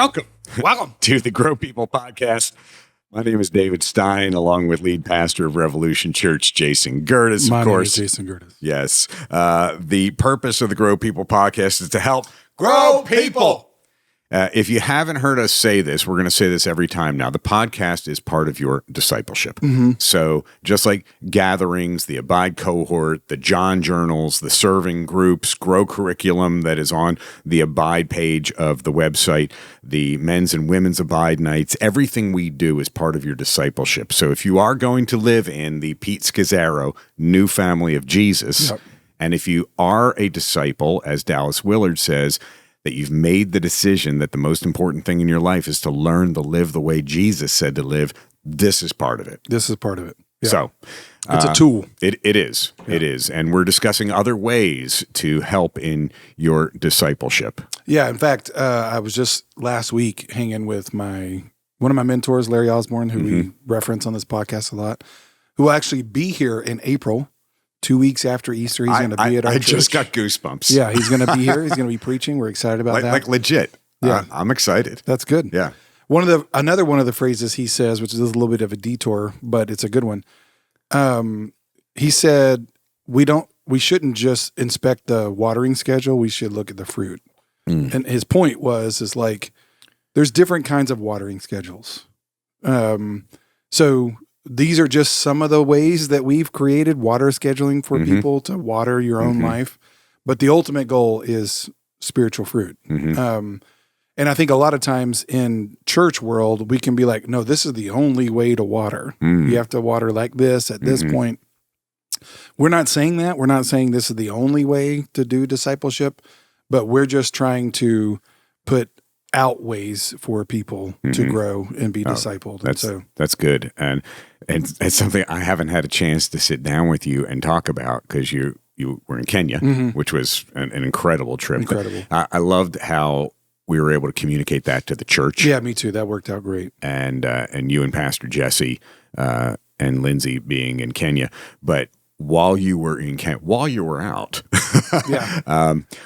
Welcome to the Grow People podcast. My name is David Stein, along with lead pastor of Revolution Church, Jason Gertis, My of course. name is Jason Gertis. Yes. The purpose of the Grow People podcast is to help grow people. If you haven't heard us say this, we're going to say this every time now. The podcast is part of your discipleship. Mm-hmm. So just like gatherings, the Abide cohort, the John journals, the serving groups, Grow curriculum that is on the Abide page of the website, the men's and women's Abide nights, everything we do is part of your discipleship. So if you are going to live in the Pete Scazzaro new family of Jesus, yep. And if you are a disciple, as Dallas Willard says, that you've made the decision that the most important thing in your life is to learn to live the way Jesus said to live, this is part of it. This is part of it. Yeah. So it's a tool. It is. Yeah. It is. And we're discussing other ways to help in your discipleship. Yeah. In fact, I was just last week hanging with one of my mentors, Larry Osborne, who we reference on this podcast a lot, who will actually be here in April. 2 weeks after Easter, he's going to be at our church. I just got goosebumps. Yeah, he's going to be here. He's going to be preaching. We're excited about that. Like legit. Yeah, I'm excited. That's good. Yeah. Another one of the phrases he says, which is a little bit of a detour, but it's a good one. He said, we shouldn't just inspect the watering schedule. We should look at the fruit. Mm. And his point is like, there's different kinds of watering schedules. So these are just some of the ways that we've created water scheduling for people to water your own life. But the ultimate goal is spiritual fruit. Mm-hmm. And I think a lot of times in church world, we can be like, no, this is the only way to water. You have to water like this at this point. We're not saying that. We're not saying this is the only way to do discipleship, but we're just trying to put out ways for people to grow and be discipled. That's good. And it's something I haven't had a chance to sit down with you and talk about because you were in Kenya, which was an incredible trip. Incredible. I loved how we were able to communicate that to the church. Yeah, me too. That worked out great. And you and Pastor Jesse and Lindsay being in Kenya, but while you were out,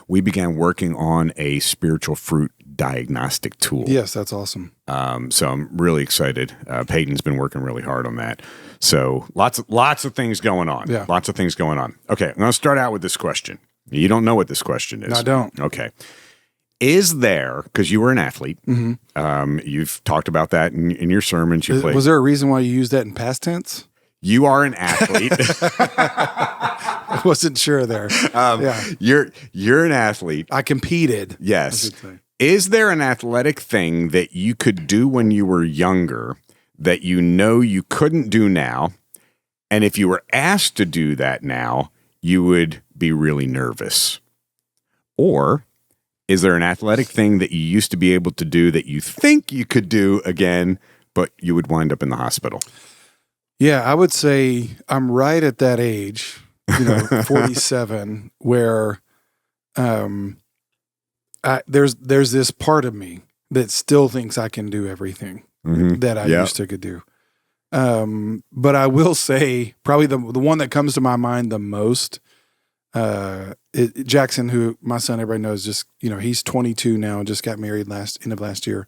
we began working on a spiritual fruit diagnostic tool. Yes, that's awesome. So I'm really excited. Peyton's been working really hard on that. So lots of things going on. Yeah. Lots of things going on. Okay, I'm going to start out with this question. You don't know what this question is. No, I don't. Okay. Is there, because you were an athlete, you've talked about that in your sermons. Was there a reason why you used that in past tense? You are an athlete. I wasn't sure there. You're an athlete. I competed. Yes. Is there an athletic thing that you could do when you were younger that you know you couldn't do now? And if you were asked to do that now, you would be really nervous? Or is there an athletic thing that you used to be able to do that you think you could do again, but you would wind up in the hospital? Yeah, I would say I'm right at that age, 47, where there's this part of me that still thinks I can do everything that I used to could do. But I will say probably the one that comes to my mind the most, Jackson, who my son, everybody knows, just, he's 22 now and just got married end of last year.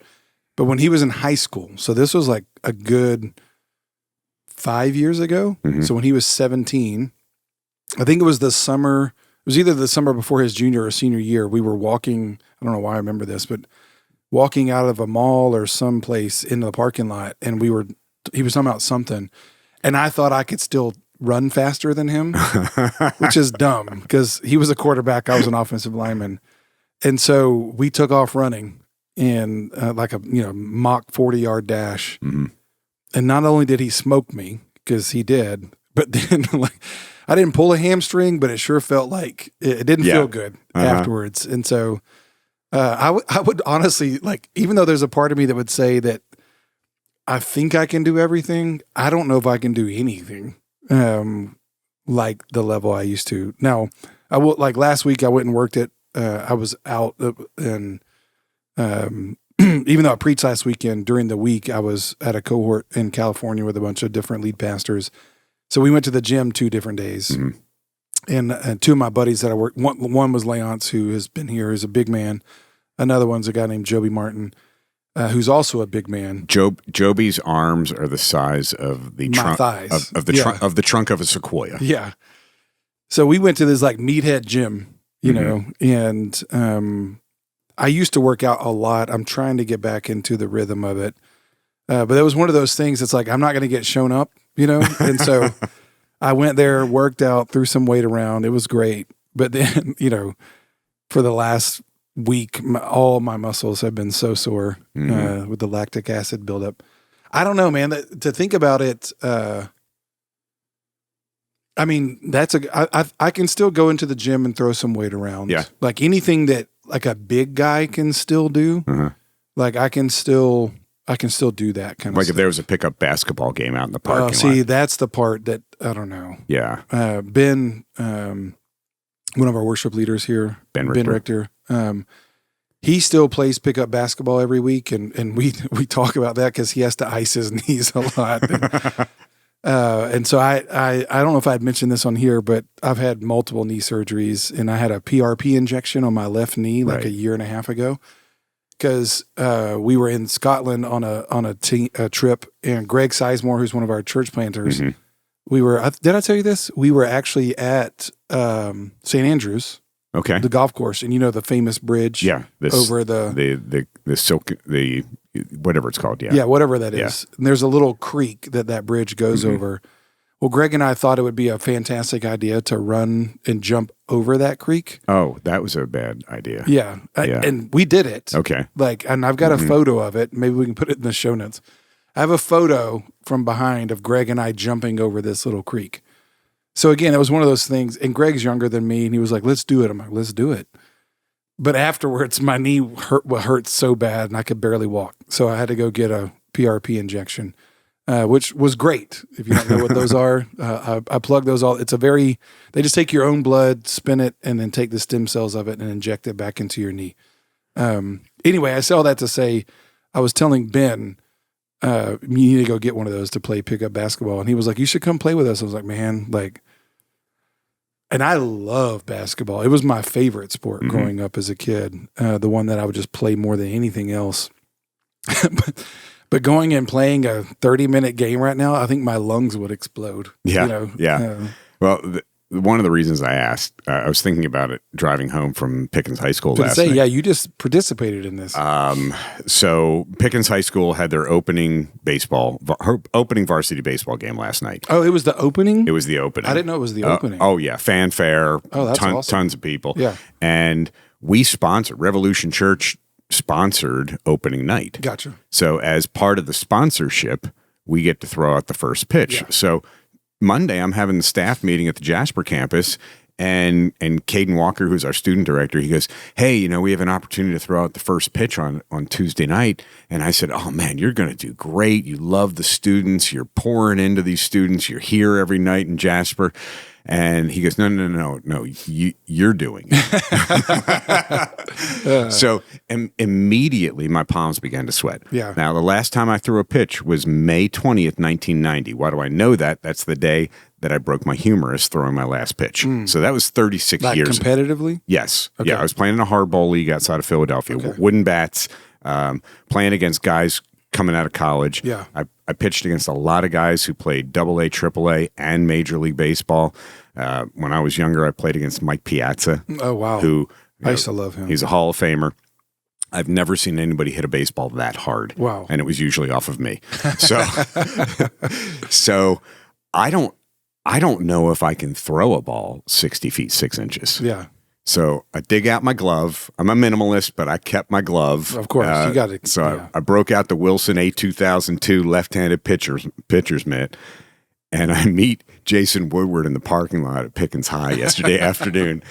But when he was in high school, so this was like a good 5 years ago. So when he was 17, I think it was the summer. It was either the summer before his junior or senior year. We were walking. I don't know why I remember this, but walking out of a mall or someplace into the parking lot, and he was talking about something, and I thought I could still run faster than him, which is dumb because he was a quarterback. I was an offensive lineman, and so we took off running in like a mock 40-yard dash. And not only did he smoke me, because he did, but then I didn't pull a hamstring, but it sure felt like it didn't feel good afterwards. And so I would honestly, even though there's a part of me that would say that I think I can do everything, I don't know if I can do anything like the level I used to. Now, I will, last week I went and worked at, I was out and even though I preached last weekend, during the week, I was at a cohort in California with a bunch of different lead pastors. So we went to the gym 2 different days. And 2 of my buddies that I work, one was Leonce, who has been here, who's a big man. Another one's a guy named Joby Martin. who's also a big man. Joby's arms are the size of the trunk thighs. of the trunk of a sequoia. Yeah. So we went to this like meathead gym, you know, and I used to work out a lot. I'm trying to get back into the rhythm of it. But that was one of those things that's like, I'm not going to get shown up, you know? And so I went there, worked out, threw some weight around. It was great. But then, you know, for the last week, all my muscles have been so sore with the lactic acid buildup. I don't know, man. To think about it, I mean, I can still go into the gym and throw some weight around. Yeah. Like anything that like a big guy can still do. Like I can still do that kind of like stuff. if there was a pickup basketball game out in the parking lot. See, that's the part that I don't know. Yeah. Ben, one of our worship leaders here, Ben Richter, he still plays pickup basketball every week, and we talk about that because he has to ice his knees a lot. And so I don't know if I'd mentioned this on here, but I've had multiple knee surgeries, and I had a PRP injection on my left knee like a year and a half ago because we were in Scotland on a trip, and Greg Sizemore, who's one of our church planters, we were. Did I tell you this? We were actually at St. Andrews. Okay. The golf course, and you know the famous bridge. Yeah. Over the silk, whatever it's called. Yeah. Yeah, whatever that is. And there's a little creek that bridge goes over. Well, Greg and I thought it would be a fantastic idea to run and jump over that creek. Oh, that was a bad idea. Yeah. And we did it. Okay. And I've got a photo of it. Maybe we can put it in the show notes. I have a photo from behind of Greg and I jumping over this little creek. So again, it was one of those things, and Greg's younger than me, and he was like, let's do it. I'm like, let's do it. But afterwards, my knee hurt so bad, and I could barely walk. So I had to go get a PRP injection, which was great. If you don't know what those are, I plug those all. They just take your own blood, spin it, and then take the stem cells of it and inject it back into your knee. Anyway, I say all that to say, I was telling Ben, you need to go get one of those to play pickup basketball. And he was like, you should come play with us. I was like, man, and I love basketball. It was my favorite sport growing up as a kid. The one that I would just play more than anything else. but going and playing a 30-minute game right now, I think my lungs would explode. Yeah. You know? Yeah. Well, one of the reasons I asked, I was thinking about it driving home from Pickens High School last night. Yeah, you just participated in this. So Pickens High School had their opening varsity baseball game last night. Oh, it was the opening? It was the opening. I didn't know it was the opening. Oh, yeah. Fanfare. Oh, that's awesome. Tons of people. Yeah. And Revolution Church sponsored opening night. Gotcha. So as part of the sponsorship, we get to throw out the first pitch. Yeah. So Monday, I'm having the staff meeting at the Jasper campus, and Caden Walker, who's our student director, he goes, hey, we have an opportunity to throw out the first pitch on Tuesday night. And I said, oh, man, you're going to do great. You love the students. You're pouring into these students. You're here every night in Jasper. And he goes, no, you're doing it. So immediately my palms began to sweat. Yeah. Now, the last time I threw a pitch was May 20th, 1990. Why do I know that? That's the day that I broke my humerus throwing my last pitch. So that was 36 years. Competitively? Yes. Okay. Yeah, I was playing in a hardball league outside of Philadelphia. Okay. Wooden bats, playing against guys coming out of college. Yeah. I pitched against a lot of guys who played AA, AAA, and Major League Baseball. When I was younger, I played against Mike Piazza. Oh, wow. Who I used to love him. He's a Hall of Famer. I've never seen anybody hit a baseball that hard. Wow. And it was usually off of me. So I don't know if I can throw a ball 60 feet, 6 inches. Yeah. So I dig out my glove. I'm a minimalist, but I kept my glove. Of course, you got it. So I broke out the Wilson A2002 left-handed pitcher's mitt, and I meet Jason Woodward in the parking lot at Pickens High yesterday afternoon,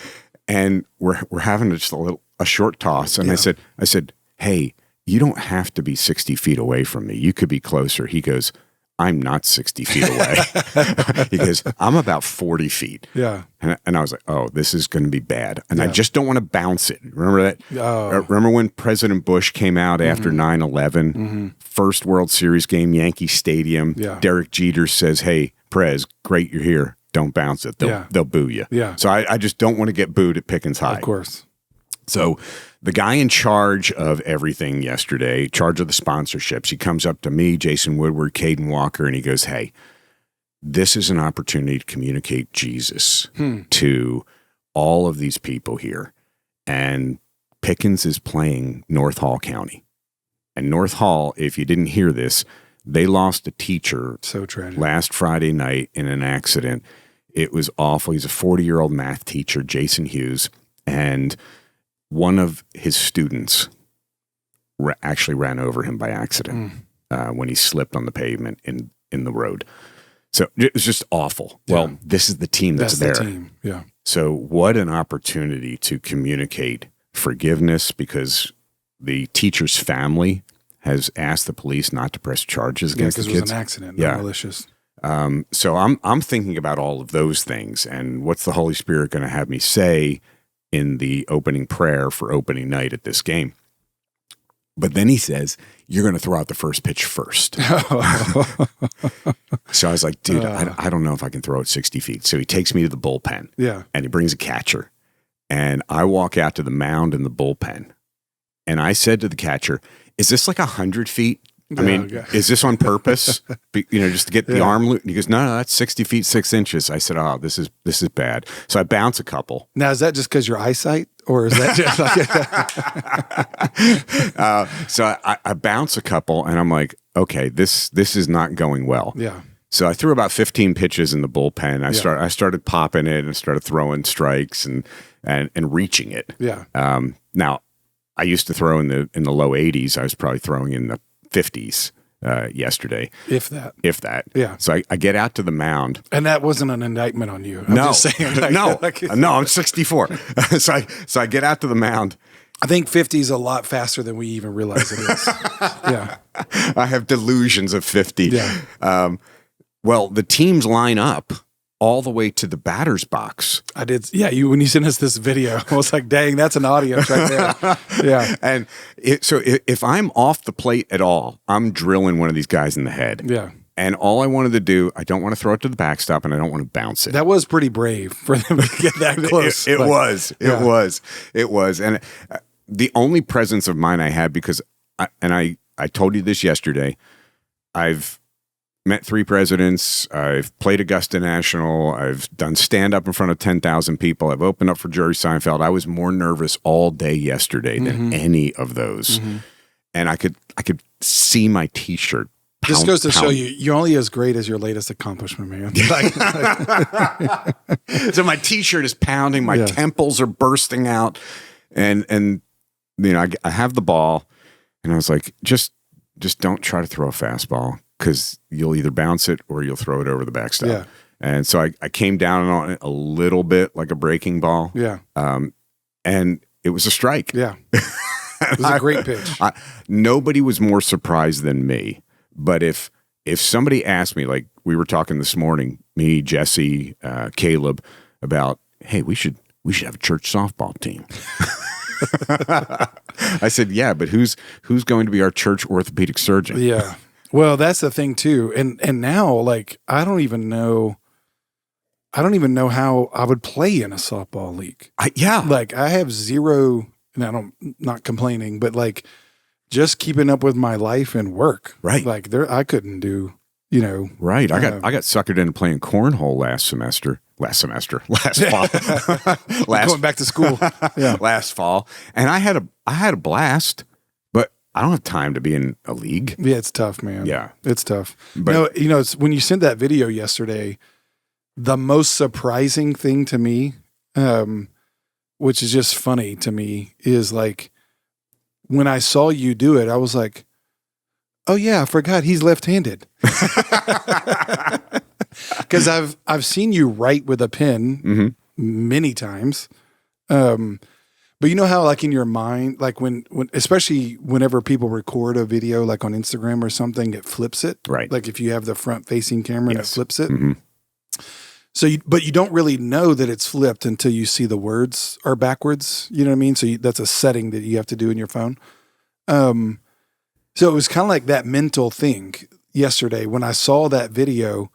and we're having just a short toss. And I said, hey, you don't have to be 60 feet away from me. You could be closer. He goes, I'm not 60 feet away. He goes, I'm about 40 feet. Yeah. And I was like, oh, this is going to be bad. And I just don't want to bounce it. Remember that? Oh. Remember when President Bush came out after 9/11? First World Series game, Yankee Stadium. Yeah. Derek Jeter says, hey, Prez, great you're here. Don't bounce it. They'll boo you. Yeah. So I just don't want to get booed at Pickens High. Of course. So the guy in charge of everything yesterday, charge of the sponsorships, he comes up to me, Jason Woodward, Caden Walker, and he goes, hey, this is an opportunity to communicate Jesus to all of these people here. And Pickens is playing North Hall County. And North Hall, if you didn't hear this, they lost a teacher so tragic last Friday night in an accident. It was awful. He's a 40-year-old math teacher, Jason Hughes, and one of his students actually ran over him by accident when he slipped on the pavement in the road. So it was just awful. Yeah. Well, this is the team that's there. The team. Yeah. So what an opportunity to communicate forgiveness, because the teacher's family has asked the police not to press charges against the kids. Because it was an accident, not malicious. So I'm thinking about all of those things, and what's the Holy Spirit going to have me say in the opening prayer for opening night at this game? But then he says, you're going to throw out the first pitch first. So I was like, dude, I don't know if I can throw it 60 feet. So he takes me to the bullpen. Yeah. And he brings a catcher. And I walk out to the mound in the bullpen. And I said to the catcher, is this like 100 feet? I mean, is this on purpose? Just to get the arm loose? And he goes, no, that's 60 feet, 6 inches. I said, oh, this is bad. So I bounce a couple. Now, is that just because your eyesight, or is that just like so I bounce a couple, and I'm like, okay, this is not going well. Yeah. So I threw about 15 pitches in the bullpen. I started popping it and started throwing strikes and reaching it. Yeah. Now, I used to throw in the low 80s. I was probably throwing in the 50s yesterday. If that. Yeah. So I get out to the mound. And that wasn't an indictment on you. I'm just saying. No, I'm 64. So I get out to the mound. I think 50 is a lot faster than we even realize it is. Yeah. I have delusions of 50. Yeah. Well, the teams line up all the way to the batter's box. I did. Yeah. When you sent us this video, I was like, dang, that's an audience right there. Yeah. And so if I'm off the plate at all, I'm drilling one of these guys in the head. Yeah. And all I wanted to do, I don't want to throw it to the backstop, and I don't want to bounce it. That was pretty brave for them to get that close. It was. And the only presence of mind I had, because I told you this yesterday, I've met 3 presidents. I've played Augusta National. I've done stand-up in front of 10,000 people. I've opened up for Jerry Seinfeld. I was more nervous all day yesterday than any of those. Mm-hmm. And I could see my T-shirt. This goes to show you're only as great as your latest accomplishment, man. So my T-shirt is pounding. My temples are bursting out. And I have the ball. And I was like, just don't try to throw a fastball, because you'll either bounce it or you'll throw it over the backstop. Yeah. And so I came down on it a little bit like a breaking ball. Yeah. And it was a strike. Yeah. It was a great pitch. Nobody was more surprised than me. But if somebody asked me, like we were talking this morning, me, Jesse, Caleb, about, hey, we should have a church softball team. I said, yeah, but who's going to be our church orthopedic surgeon? Yeah. Well, that's the thing too. And now, like, I don't even know how I would play in a softball league. Like, I have zero, and I'm not complaining, but like just keeping up with my life and work. Right. Like I couldn't do, Right. I got suckered into playing cornhole last fall. Going back to school. Yeah. Last fall. And I had a blast, but I don't have time to be in a league. Yeah, it's tough, man. Yeah. It's tough. But it's when you sent that video yesterday, the most surprising thing to me, which is just funny to me, is like when I saw you do it, I was like, oh yeah, I forgot he's left-handed. Because I've seen you write with a pen many times. But you know how, like, in your mind, like when especially whenever people record a video, like on Instagram or something, it flips it. Right. Like if you have the front facing camera and it flips it. Mm-hmm. So, but you don't really know that it's flipped until you see the words are backwards. You know what I mean? So that's a setting that you have to do in your phone. So it was kind of like that mental thing yesterday when I saw that video.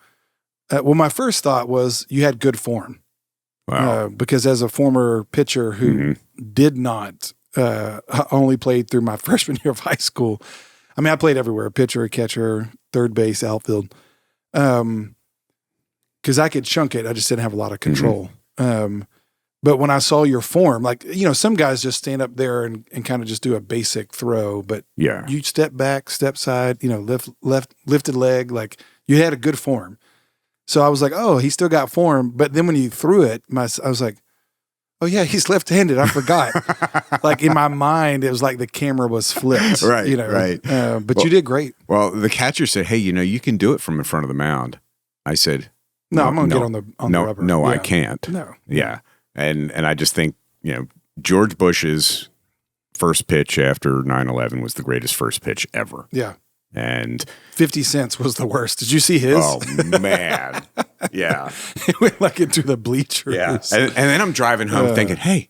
Well, my first thought was you had good form. Wow. Because as a former pitcher who did not only played through my freshman year of high school, I mean, I played everywhere: pitcher, catcher, third base, outfield. Because I could chunk it, I just didn't have a lot of control. But when I saw your form, like, some guys just stand up there and kind of just do a basic throw, but you step back, step side, lifted leg, like you had a good form. So I was like, oh, he still got form. But then when you threw it, I was like, oh yeah, he's left-handed. I forgot. Like in my mind, it was like the camera was flipped. Right, right. But you did great. Well, the catcher said, hey, you can do it from in front of the mound. I said, no, I'm going to get on the rubber. No, I can't. No. Yeah. And I just think, George Bush's first pitch after 9/11 was the greatest first pitch ever. Yeah. And 50 Cent was the worst. Did you see his? Oh, man. Yeah. It went like into the bleachers. Yeah. And then I'm driving home thinking, hey,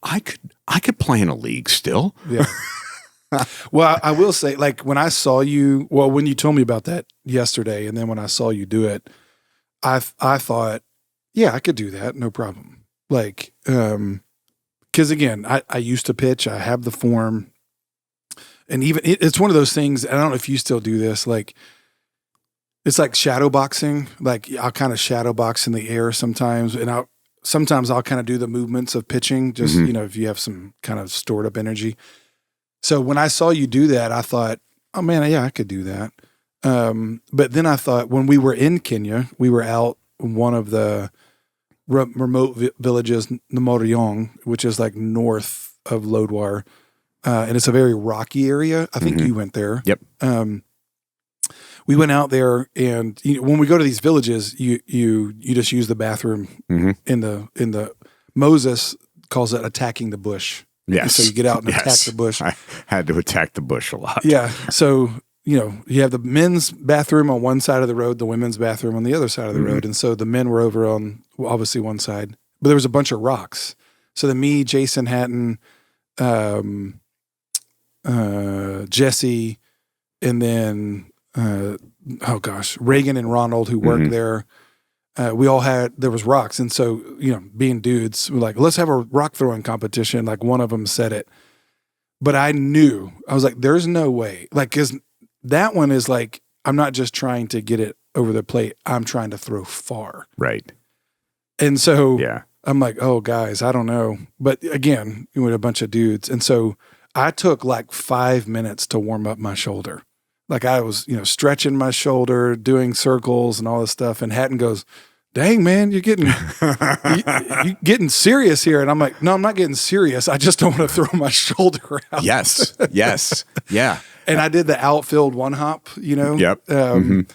I could play in a league still. Yeah. Well, I will say, like, when I saw you, when you told me about that yesterday, and then when I saw you do it, I thought, yeah, I could do that. No problem. Like, because again, I used to pitch. I have the form. And even it's one of those things, I don't know if you still do this, like it's like shadow boxing. Like I'll kind of shadow box in the air sometimes, and sometimes I'll kind of do the movements of pitching, just if you have some kind of stored up energy. So when I saw you do that, I thought, oh man, yeah, I could do that. But then I thought, when we were in Kenya, we were out in one of the remote villages, Namoryong, which is like north of Lodwar. And it's a very rocky area. I think you went there. Yep. We went out there, and when we go to these villages, you just use the bathroom in the Moses calls it attacking the bush. Yes. And so you get out and attack the bush. I had to attack the bush a lot. Yeah. So you have the men's bathroom on one side of the road, the women's bathroom on the other side of the road, and so the men were over on obviously one side, but there was a bunch of rocks. So me, Jason Hatton, Jesse, and then Reagan and Ronald, who worked there. We all there was rocks, and so being dudes, we're like, let's have a rock throwing competition. Like one of them said it, but I was like, there's no way, like, because that one is like, I'm not just trying to get it over the plate, I'm trying to throw far, right? And so I'm like, oh guys, I don't know, but again, with a bunch of dudes, and so I took like 5 minutes to warm up my shoulder. Like I was, stretching my shoulder, doing circles and all this stuff. And Hatton goes, dang, man, you're getting serious here. And I'm like, no, I'm not getting serious. I just don't want to throw my shoulder out. Yes. Yeah. And I did the outfield one hop, Yep. And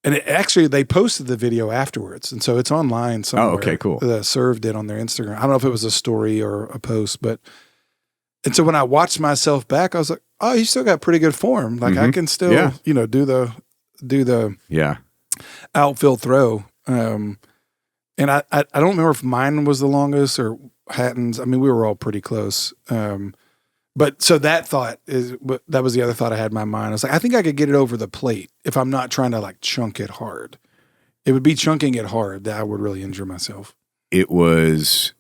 actually, they posted the video afterwards. And so it's online somewhere. Oh, okay, cool. The Serve did on their Instagram. I don't know if it was a story or a post, but... And so when I watched myself back, I was like, "Oh, you still got pretty good form. Like I can still, do the outfield throw." And I don't remember if mine was the longest or Hatton's. I mean, we were all pretty close. But so that was the other thought I had in my mind. I was like, I think I could get it over the plate if I'm not trying to like chunk it hard. It would be chunking it hard that I would really injure myself. It was.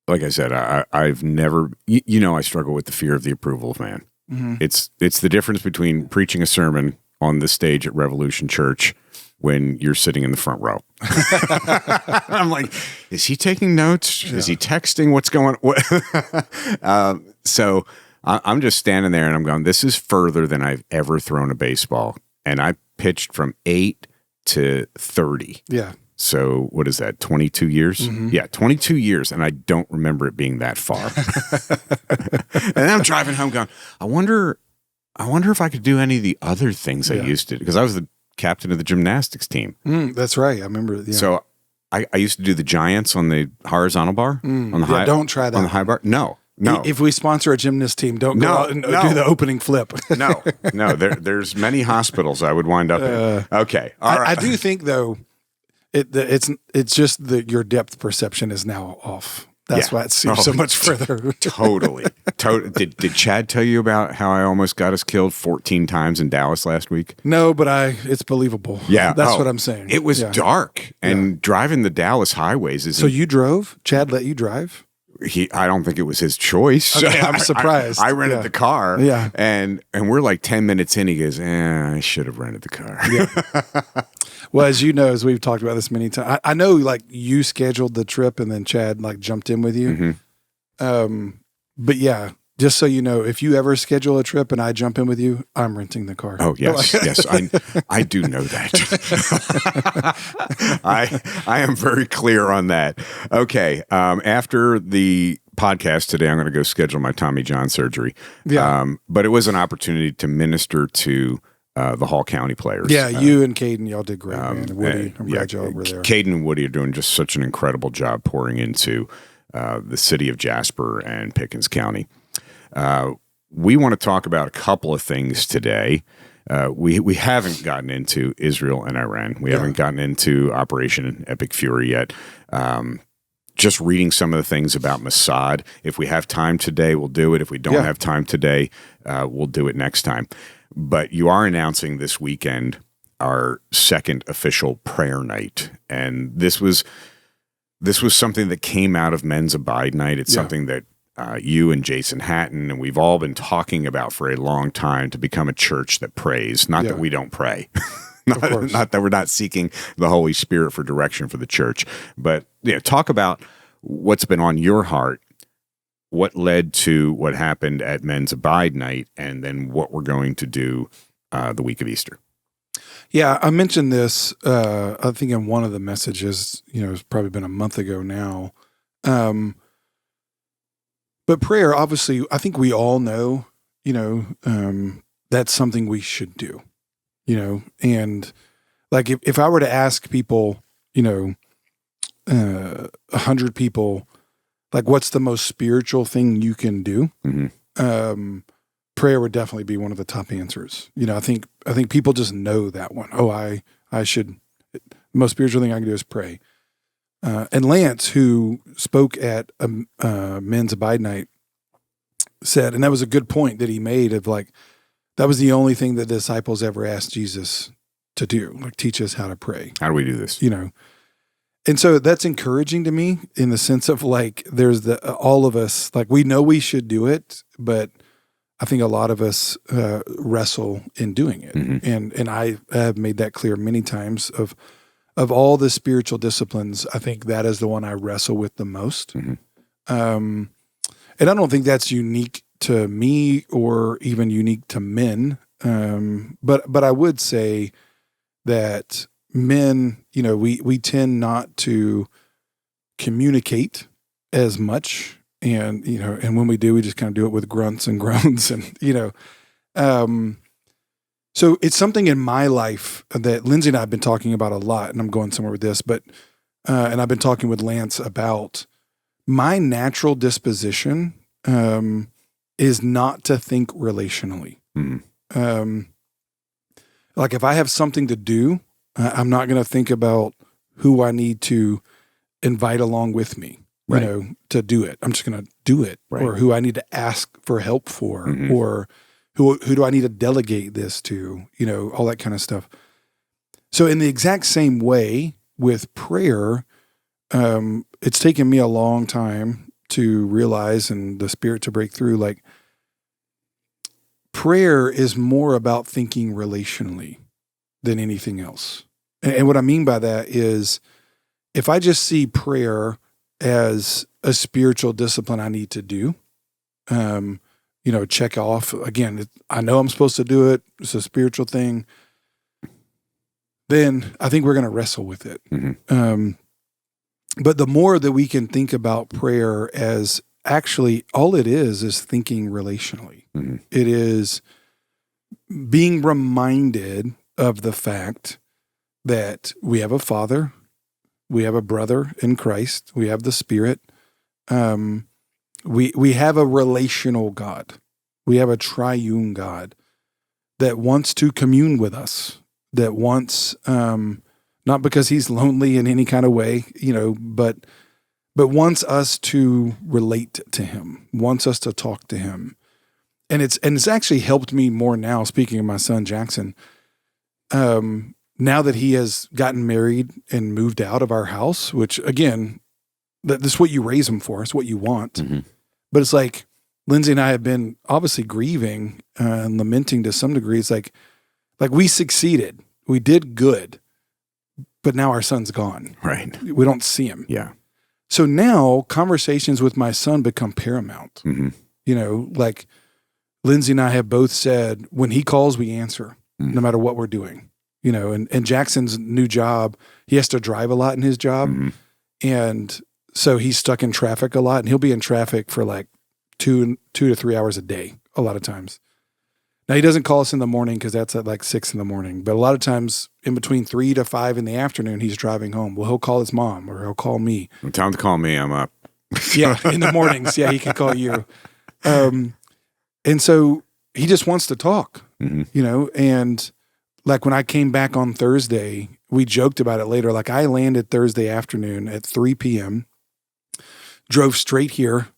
Like I said, I've never, I struggle with the fear of the approval of man. Mm-hmm. It's the difference between preaching a sermon on the stage at Revolution Church when you're sitting in the front row. I'm like, is he taking notes? Yeah. Is he texting? What's going on? So I'm just standing there and I'm going, this is further than I've ever thrown a baseball. And I pitched from 8 to 30. Yeah. So what is that, 22 years? Mm-hmm. Yeah, 22 years, and I don't remember it being that far. And then I'm driving home going, I wonder if I could do any of the other things I used to do, because I was the captain of the gymnastics team. That's right, I remember. Yeah. So I used to do the giants on the horizon bar. On the high, don't try that. On the high bar? No. If we sponsor a gymnast team, don't go out and do the opening flip. No. There's many hospitals I would wind up in. Okay, all right. I do think, though, it's just that your depth perception is now off. That's why it seems so much further. Totally. Did Chad tell you about how I almost got us killed 14 times in Dallas last week? No, but it's believable. Yeah. That's what I'm saying. It was dark, and driving the Dallas highways is. So you drove? Chad let you drive? I don't think it was his choice. Okay, I'm surprised. I rented the car. Yeah. And we're like 10 minutes in. He goes, I should have rented the car. Yeah. Well, as you know, as we've talked about this many times, I know like you scheduled the trip and then Chad like jumped in with you. Mm-hmm. But yeah, just so you know, if you ever schedule a trip and I jump in with you, I'm renting the car. Oh, yes. Yes. I do know that. I am very clear on that. Okay. After the podcast today, I'm going to go schedule my Tommy John surgery. Yeah. But it was an opportunity to minister to the Hall County players. Yeah, you and Caden, y'all did great, man. And Woody, I'm glad y'all were there. Caden and Woody are doing just such an incredible job pouring into the city of Jasper and Pickens County. We want to talk about a couple of things today. We haven't gotten into Israel and Iran. We haven't gotten into Operation Epic Fury yet. Just reading some of the things about Mossad. If we have time today, we'll do it. If we don't have time today, we'll do it next time. But you are announcing this weekend our second official prayer night, and this was something that came out of Men's Abide Night. It's something that you and Jason Hatton and we've all been talking about for a long time, to become a church that prays. Not that we don't pray, not that we're not seeking the Holy Spirit for direction for the church, but talk about what's been on your heart. What led to what happened at Men's Abide Night, and then what we're going to do the week of Easter. Yeah, I mentioned this, I think in one of the messages, it's probably been a month ago now. But prayer, obviously, I think we all know, that's something we should do, and like if I were to ask people, 100 people, like, what's the most spiritual thing you can do? Mm-hmm. Prayer would definitely be one of the top answers. I think people just know that one. Oh, I should. The most spiritual thing I can do is pray. And Lance, who spoke at Men's Abide Night, said, and that was a good point that he made of like, that was the only thing that the disciples ever asked Jesus to do, like teach us how to pray. How do we do this? And so that's encouraging to me in the sense of like, there's all of us, like we know we should do it, but I think a lot of us wrestle in doing it. Mm-hmm. And I have made that clear many times of all the spiritual disciplines. I think that is the one I wrestle with the most. Mm-hmm. And I don't think that's unique to me or even unique to men. But I would say that men, we tend not to communicate as much. And, and when we do, we just kind of do it with grunts and groans and, so it's something in my life that Lindsay and I have been talking about a lot, and I'm going somewhere with this, but, and I've been talking with Lance about my natural disposition, is not to think relationally. Mm-hmm. Like if I have something to do, I'm not going to think about who I need to invite along with me, to do it. I'm just going to do it, or who I need to ask for help for, mm-hmm. or who do I need to delegate this to, all that kind of stuff. So in the exact same way with prayer, it's taken me a long time to realize and the Spirit to break through, like prayer is more about thinking relationally than anything else. And what I mean by that is if I just see prayer as a spiritual discipline I need to do, check off, again, I know I'm supposed to do it, it's a spiritual thing, then I think we're going to wrestle with it. Mm-hmm. But the more that we can think about prayer as actually all it is thinking relationally. Mm-hmm. It is being reminded of the fact that we have a Father, we have a brother in Christ, we have the Spirit, we have a relational God, we have a triune God that wants to commune with us, that wants, not because he's lonely in any kind of way, but but wants us to relate to him, wants us to talk to him. And it's actually helped me more now, speaking of my son, Jackson, now that he has gotten married and moved out of our house, which again, that's what you raise him for. It's what you want. Mm-hmm. But it's like Lindsay and I have been obviously grieving and lamenting to some degree. It's like we succeeded. We did good, but now our son's gone. Right. We don't see him. Yeah. So now conversations with my son become paramount. Mm-hmm. You know, like Lindsay and I have both said, when he calls, we answer, no matter what we're doing. You know, and Jackson's new job, he has to drive a lot in his job. Mm-hmm. And so he's stuck in traffic a lot, and he'll be in traffic for like 2 to 3 hours a day, a lot of times. Now, he doesn't call us in the morning because that's at like 6 a.m. But a lot of times in between 3 to 5 in the afternoon, he's driving home. Well, he'll call his mom or he'll call me. Tell him to call me. I'm up. Yeah, in the mornings. Yeah, he can call you. And so he just wants to talk, you know, and like when I came back on Thursday, we joked about it later. Like I landed Thursday afternoon at 3 p.m., drove straight here,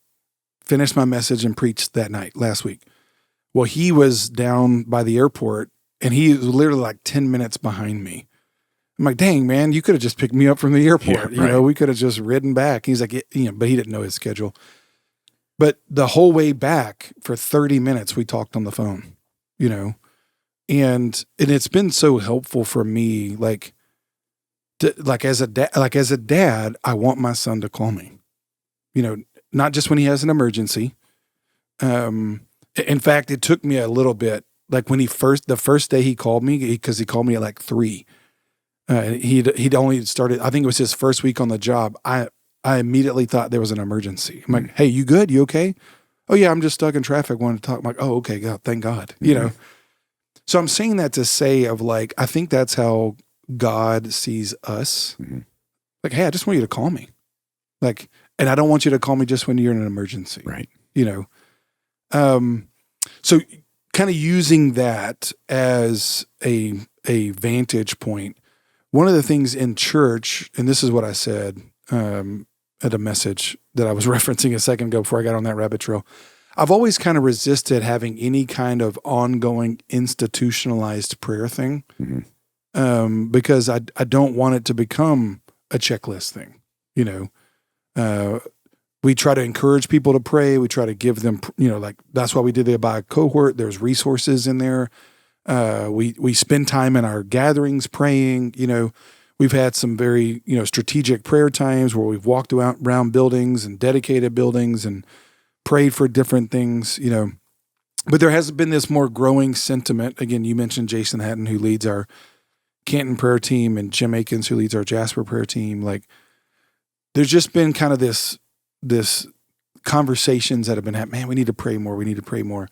finished my message and preached that night last week. Well, he was down by the airport and he was literally like 10 minutes behind me. I'm like, dang, man, you could have just picked me up from the airport. Yeah, right. You know, we could have just ridden back. He's like, you know, but he didn't know his schedule. But the whole way back for 30 minutes, we talked on the phone, you know, and it's been so helpful for me. Like as a dad, I want my son to call me, you know, not just when he has an emergency. In fact, it took me a little bit, like when the first day he called me, because he called me at like 3. He'd only started, I think it was his first week on the job. I immediately thought there was an emergency. I'm like, hey, you good? You okay? Oh yeah, I'm just stuck in traffic. Want to talk? I'm like, oh, okay. God, thank God. You know? So I'm saying that to say of like, I think that's how God sees us. Like, hey, I just want you to call me. Like, and I don't want you to call me just when you're in an emergency. Right. You know? So kind of using that as a vantage point. One of the things in church, and this is what I said at a message that I was referencing a second ago before I got on that rabbit trail. I've always kind of resisted having any kind of ongoing institutionalized prayer thing because I don't want it to become a checklist thing. You know, we try to encourage people to pray. We try to give them, you know, like that's why we did the Abide cohort. There's resources in there. We spend time in our gatherings praying. You know, we've had some very, you know, strategic prayer times where we've walked around buildings and dedicated buildings and prayed for different things, you know. But there has been this more growing sentiment. Again, you mentioned Jason Hatton, who leads our Canton prayer team, and Jim Akins, who leads our Jasper prayer team. Like, there's just been kind of this conversations that have been happening. Man, we need to pray more. We need to pray more.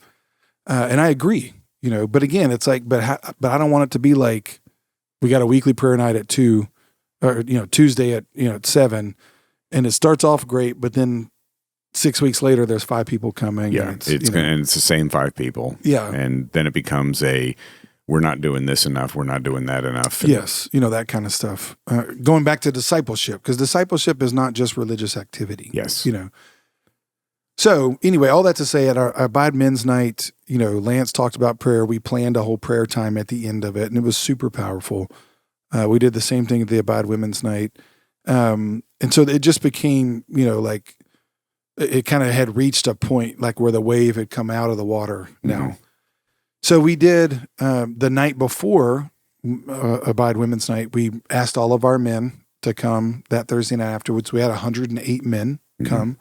And I agree, you know. But again, it's like, but I don't want it to be like we got a weekly prayer night at 2, or you know, Tuesday at at 7, and it starts off great, but then 6 weeks later, there's 5 people coming. Yeah, and it's the same 5 people. Yeah, and then it becomes we're not doing this enough. We're not doing that enough. Yes, you know, that kind of stuff. Going back to discipleship, because discipleship is not just religious activity. Yes, you know. So anyway, all that to say, at our Abide Men's Night, you know, Lance talked about prayer. We planned a whole prayer time at the end of it, and it was super powerful. We did the same thing at the Abide Women's Night, and so it just became, you know, like. It kind of had reached a point like where the wave had come out of the water now. So we did the night before Abide Women's Night, we asked all of our men to come that Thursday night afterwards. We had 108 men come,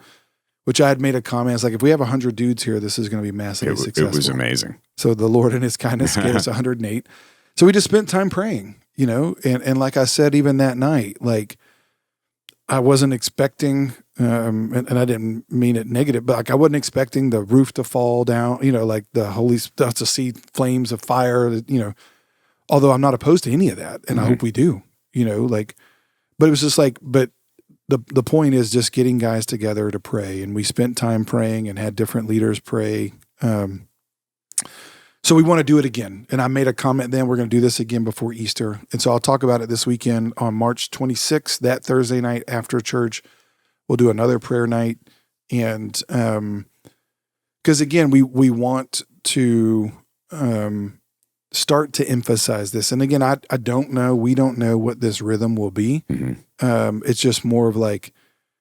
which I had made a comment. It's like, if we have 100 dudes here, this is going to be massively successful. It was amazing. So the Lord in his kindness gave us 108. So we just spent time praying, you know, and like I said, even that night, like I wasn't expecting, and I didn't mean it negative, but like I wasn't expecting the roof to fall down, you know, like the holy stuff to see flames of fire, you know, although I'm not opposed to any of that. And I hope we do, you know, like, but it was just like, but the point is just getting guys together to pray. And we spent time praying and had different leaders pray. So we want to do it again. And I made a comment then, we're going to do this again before Easter. And so I'll talk about it this weekend on March 26th, that Thursday night after church. We'll do another prayer night. And because again, we want to start to emphasize this. And again, I don't know, we don't know what this rhythm will be. It's just more of like,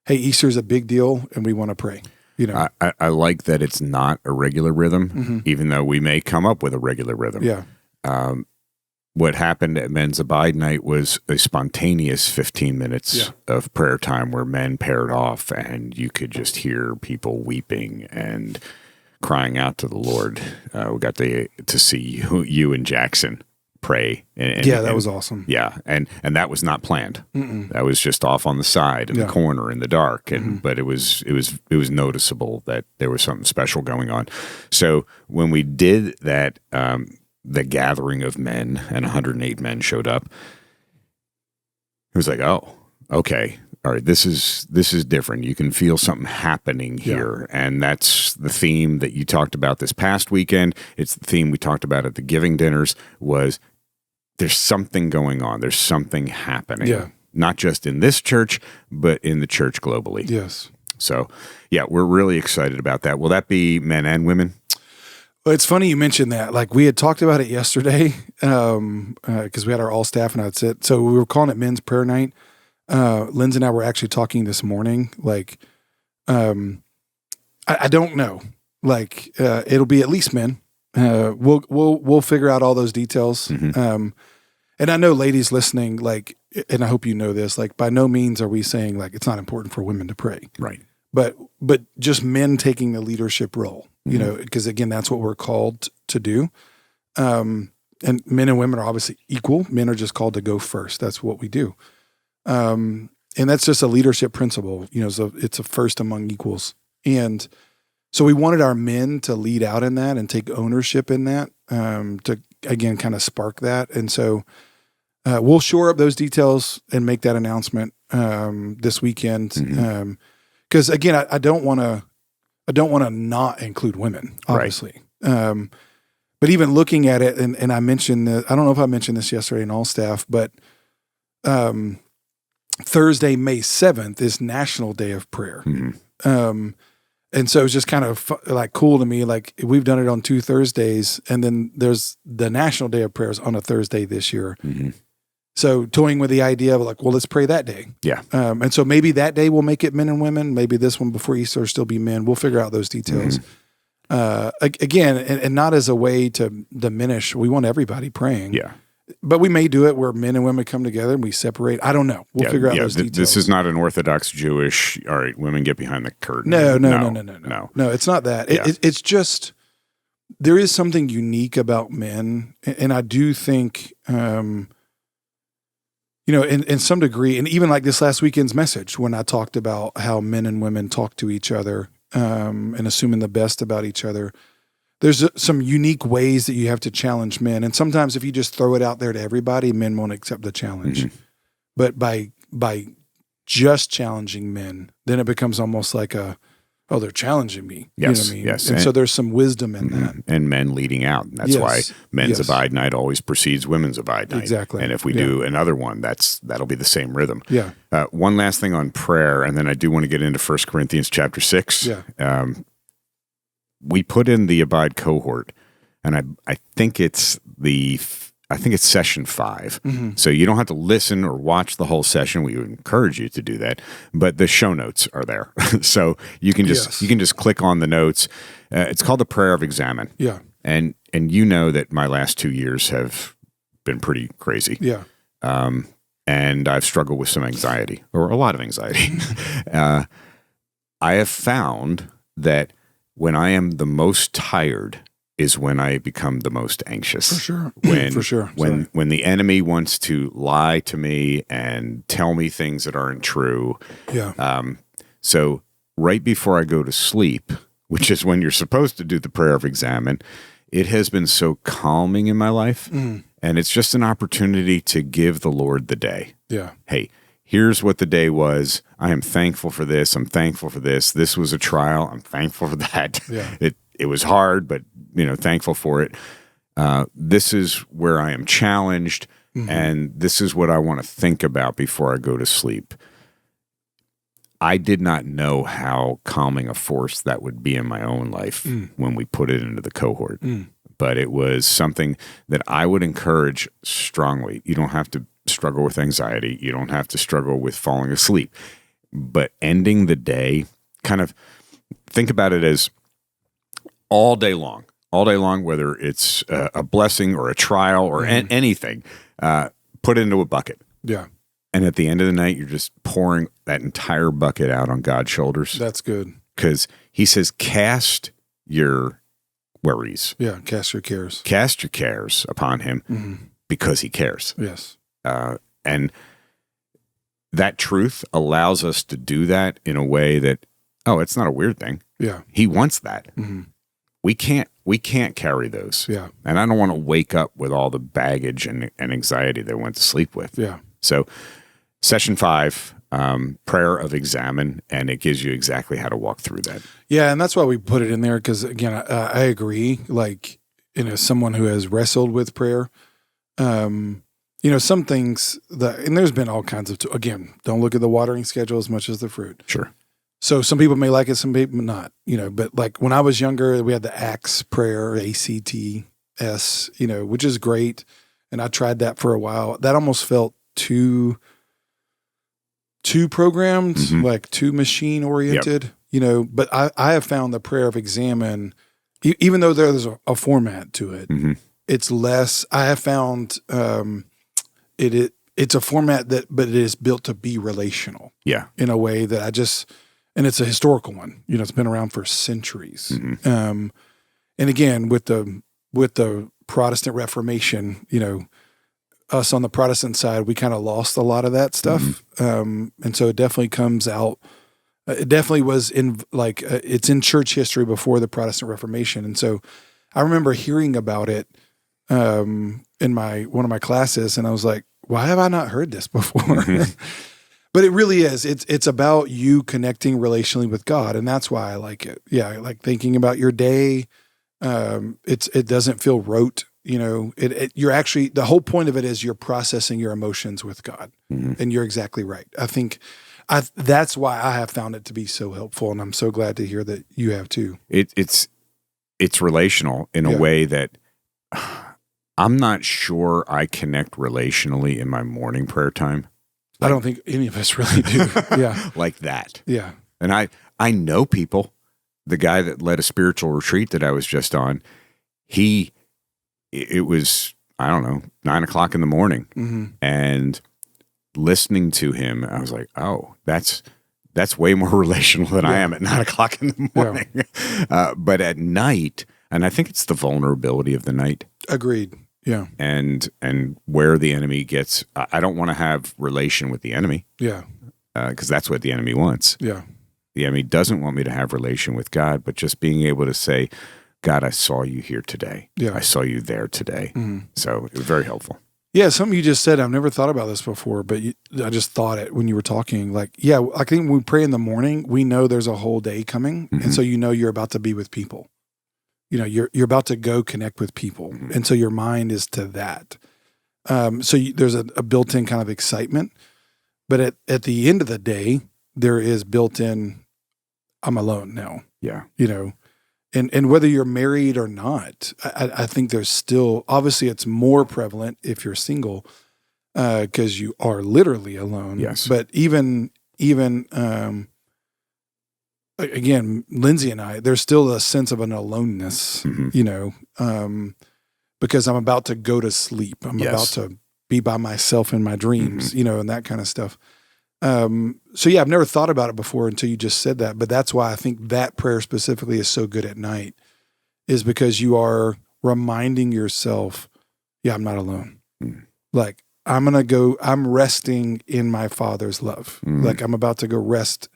hey, Easter's a big deal and we want to pray. You know, I like that it's not a regular rhythm, even though we may come up with a regular rhythm. Yeah. What happened at Men's Abide Night was a spontaneous 15 minutes of prayer time where men paired off and you could just hear people weeping and crying out to the Lord. We got to see you and Jackson pray. And that was awesome. Yeah, and that was not planned. That was just off on the side in the corner in the dark, and but it was noticeable that there was something special going on. So when we did that, the gathering of men, and 108 men showed up, it was like, oh, okay. All right, this is different. You can feel something happening here, and that's the theme that you talked about this past weekend. It's the theme we talked about at the giving dinners. Was there's something going on? There's something happening, not just in this church, but in the church globally. Yes. So, yeah, we're really excited about that. Will that be men and women? Well, it's funny you mentioned that. Like we had talked about it yesterday because we had our all staff and I'd sit. So we were calling it Men's Prayer Night. Lindsay and I were actually talking this morning. Like, I don't know. Like, it'll be at least men. We'll figure out all those details. And I know ladies listening, like, and I hope you know this. Like, by no means are we saying like it's not important for women to pray, right? But just men taking the leadership role, you know, because again, that's what we're called to do. And men and women are obviously equal. Men are just called to go first. That's what we do. And that's just a leadership principle, you know, so it's a first among equals. And so we wanted our men to lead out in that and take ownership in that, to again, kind of spark that. And so, we'll shore up those details and make that announcement, this weekend. Cause again, I don't want to not include women, obviously. Right. But even looking at it, and I mentioned that, I don't know if I mentioned this yesterday in all staff, but, Thursday, May 7th is National Day of Prayer. And so it's just kind of like cool to me. Like we've done it on 2 Thursdays and then there's the National Day of Prayers on a Thursday this year. So toying with the idea of like, well, let's pray that day. Yeah. And so maybe that day we'll make it men and women. Maybe this one before Easter will still be men. We'll figure out those details. Again, and not as a way to diminish. We want everybody praying. Yeah. But we may do it where men and women come together and we separate. I don't know. We'll figure out those details. This is not an Orthodox Jewish, all right, women get behind the curtain. No. No, it's not that. It's just, there is something unique about men. And I do think, you know, in some degree, and even like this last weekend's message, when I talked about how men and women talk to each other, and assuming the best about each other, there's some unique ways that you have to challenge men. And sometimes if you just throw it out there to everybody, men won't accept the challenge. But by just challenging men, then it becomes almost like they're challenging me. Yes, you know what I mean? Yes. And so there's some wisdom in that. And men leading out. And that's why Men's Abide Night always precedes Women's Abide Night. Exactly. And if we do another one, that'll be the same rhythm. Yeah. One last thing on prayer, and then I do want to get into 1 Corinthians chapter 6. Yeah. We put in the Abide cohort, and I think it's session 5. So you don't have to listen or watch the whole session. We would encourage you to do that, but the show notes are there. So you can just click on the notes. It's called the Prayer of Examine. Yeah. And you know that my last 2 years have been pretty crazy. Yeah. And I've struggled with some anxiety, or a lot of anxiety. I have found that when I am the most tired is when I become the most anxious. For sure. When the enemy wants to lie to me and tell me things that aren't true. Yeah. So right before I go to sleep, which is when you're supposed to do the prayer of examine, it has been so calming in my life. And it's just an opportunity to give the Lord the day. Yeah. Hey, here's what the day was. I am thankful for this. I'm thankful for this. This was a trial. I'm thankful for that. Yeah. It was hard, but thankful for it. This is where I am challenged, and this is what I want to think about before I go to sleep. I did not know how calming a force that would be in my own life when we put it into the cohort. But it was something that I would encourage strongly. You don't have to struggle with anxiety. You don't have to struggle with falling asleep. But ending the day, kind of think about it as all day long, whether it's a blessing or a trial or anything, put it into a bucket. Yeah. And at the end of the night, you're just pouring that entire bucket out on God's shoulders. That's good. Because he says, cast your worries. Yeah, cast your cares. Cast your cares upon him because he cares. Yes. And that truth allows us to do that in a way that, it's not a weird thing. Yeah. He wants that. We can't carry those. Yeah. And I don't want to wake up with all the baggage and anxiety that I went to sleep with. Yeah. So session 5, prayer of examine, and it gives you exactly how to walk through that. Yeah, and that's why we put it in there because, again, I agree. Like, someone who has wrestled with prayer, some things and there's been all kinds of, again, don't look at the watering schedule as much as the fruit. Sure. So some people may like it, some people not, but like when I was younger, we had the ACTS prayer, ACTS, which is great. And I tried that for a while. That almost felt too programmed, like too machine oriented, but I have found the prayer of examine, even though there's a format to it, it's less, I have found it's a format but it is built to be relational in a way that and it's a historical one, it's been around for centuries. And again, with the Protestant Reformation, us on the Protestant side, we kind of lost a lot of that stuff. And so it definitely comes out. It definitely was it's in church history before the Protestant Reformation. And so I remember hearing about it in one of my classes, and I was like, why have I not heard this before? But it really is. It's about you connecting relationally with God, and that's why I like it. Yeah, I like thinking about your day. It doesn't feel rote. You're actually, the whole point of it is you're processing your emotions with God, and you're exactly right. I think that's why I have found it to be so helpful, and I'm so glad to hear that you have too. It's relational in a way that I'm not sure I connect relationally in my morning prayer time. I don't think any of us really do. Yeah, like that. Yeah, and I know people. The guy that led a spiritual retreat that I was just on, it was, I don't know, 9:00 in the morning. And listening to him, I was like, oh, that's way more relational than I am at 9:00 in the morning. But at night, and I think it's the vulnerability of the night. Agreed. Yeah. And where the enemy gets, I don't want to have relation with the enemy. Yeah. Because that's what the enemy wants. Yeah. The enemy doesn't want me to have relation with God, but just being able to say, God, I saw you here today. Yeah. I saw you there today. So it was very helpful. Yeah, something you just said, I've never thought about this before, but I just thought it when you were talking. Like, yeah, I think when we pray in the morning, we know there's a whole day coming. And so you're about to be with people. You're about to go connect with people. And so your mind is to that. So there's a built-in kind of excitement. But at the end of the day, there is built-in, I'm alone now. Yeah. And whether you're married or not, I think there's still, obviously it's more prevalent if you're single, because you are literally alone. Yes. But even again, Lindsay and I, there's still a sense of an aloneness, because I'm about to go to sleep. I'm about to be by myself in my dreams, and that kind of stuff. So yeah, I've never thought about it before until you just said that, but that's why I think that prayer specifically is so good at night, is because you are reminding yourself, I'm not alone. Like I'm resting in my Father's love. Like I'm about to go rest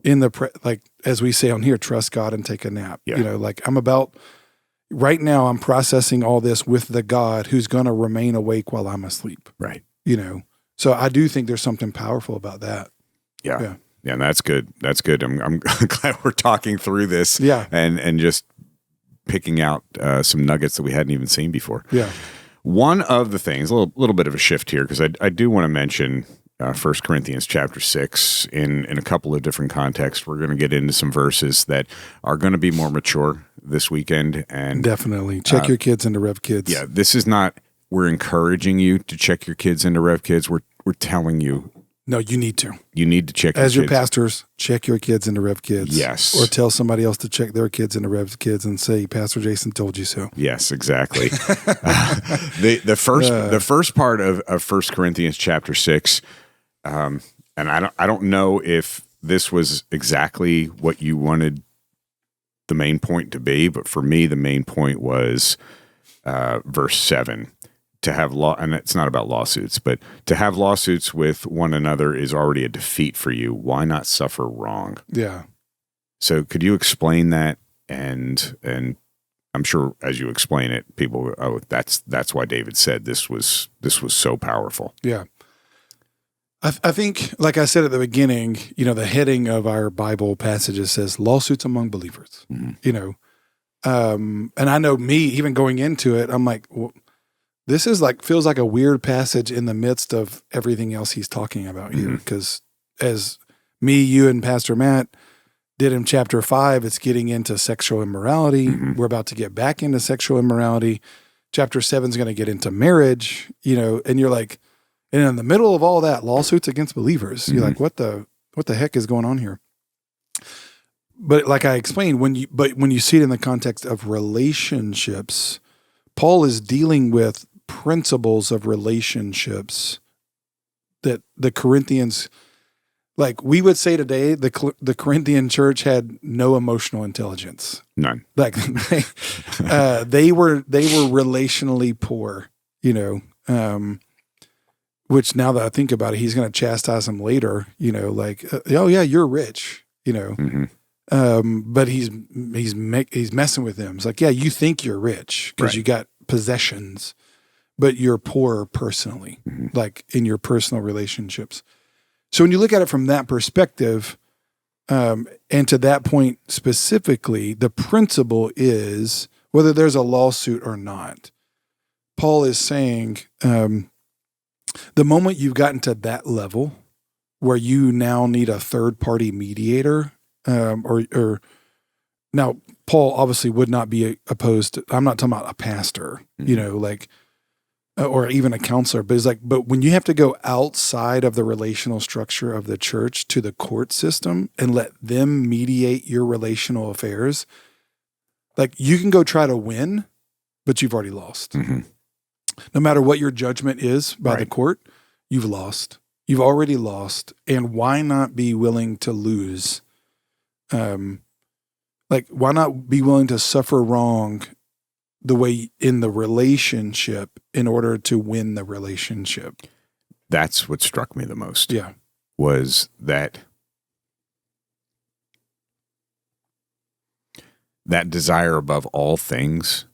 in like, as we say on here, trust God and take a nap. Like right now I'm processing all this with the God who's going to remain awake while I'm asleep. Right. So I do think there's something powerful about that. Yeah, and that's good. That's good. I'm glad we're talking through this. Yeah. And just picking out some nuggets that we hadn't even seen before. Yeah. One of the things, a little bit of a shift here, because I do want to mention 1 Corinthians chapter 6 in a couple of different contexts. We're going to get into some verses that are going to be more mature this weekend. And definitely check your kids into Rev Kids. yeah, this is not, we're encouraging you to check your kids into Rev Kids. We're telling you. No, you need to. You need to check as your kids. pastors, check your kids into Rev Kids. Yes. Or tell somebody else to check their kids into Rev Kids and say, Pastor Jason told you so. Yes, exactly. The first part of 1 Corinthians chapter 6, and I don't know if this was exactly what you wanted the main point to be, but for me the main point was verse 7. To have and it's not about lawsuits, but to have lawsuits with one another is already a defeat for you. Why not suffer wrong? Yeah. So could you explain that? And I'm sure as you explain it, people, that's why David said this was so powerful. Yeah. I think, like I said at the beginning, the heading of our Bible passages says lawsuits among believers, and I know me, even going into it, I'm like, well, this is feels like a weird passage in the midst of everything else he's talking about here. Because as me, you, and Pastor Matt did in chapter 5, it's getting into sexual immorality. We're about to get back into sexual immorality. Chapter 7 is going to get into marriage, and you're like, and in the middle of all that, lawsuits against believers. You're like, what the heck is going on here? But like I explained, when you see it in the context of relationships, Paul is dealing with principles of relationships that the Corinthians, like we would say today, the Corinthian church had no emotional intelligence. None. Like they were relationally poor, which now that I think about it, he's going to chastise them later, oh yeah, you're rich, but he's messing with them. It's like, yeah, you think you're rich because you got possessions, but you're poor personally, like in your personal relationships. So when you look at it from that perspective, and to that point specifically, the principle is whether there's a lawsuit or not. Paul is saying, the moment you've gotten to that level where you now need a third party mediator, or now Paul obviously would not be opposed to, I'm not talking about a pastor, or even a counselor, but it's like, but when you have to go outside of the relational structure of the church to the court system and let them mediate your relational affairs, like you can go try to win, but you've already lost. No matter what your judgment is by the court, you've lost. You've already lost. And why not be willing to lose? Why not be willing to suffer wrong the way in the relationship in order to win the relationship? That's what struck me the most. Yeah. Was that desire above all things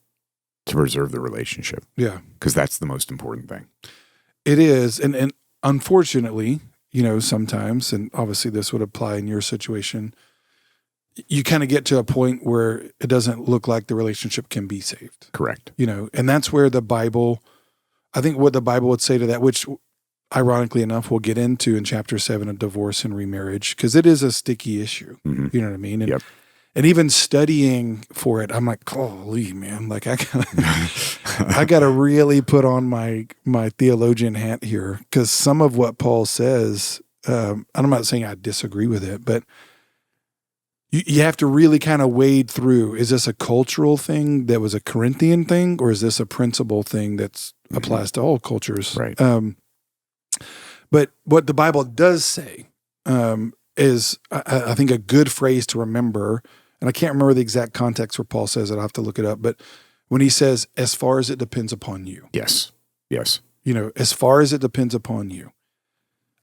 to preserve the relationship. Yeah. Because that's the most important thing. It is. And unfortunately, sometimes, and obviously this would apply in your situation, you kind of get to a point where it doesn't look like the relationship can be saved. Correct. And that's where the Bible, I think what the Bible would say to that, which ironically enough, we'll get into in chapter 7 of divorce and remarriage, because it is a sticky issue. You know what I mean? And, and even studying for it, I'm like, holy man, like I gotta really put on my theologian hat here, because some of what Paul says, I'm not saying I disagree with it, but you have to really kind of wade through, is this a cultural thing that was a Corinthian thing, or is this a principle thing that applies to all cultures? Right. But what the Bible does say is, I think, a good phrase to remember, and I can't remember the exact context where Paul says it, I'll have to look it up, but when he says, as far as it depends upon you. Yes. As far as it depends upon you.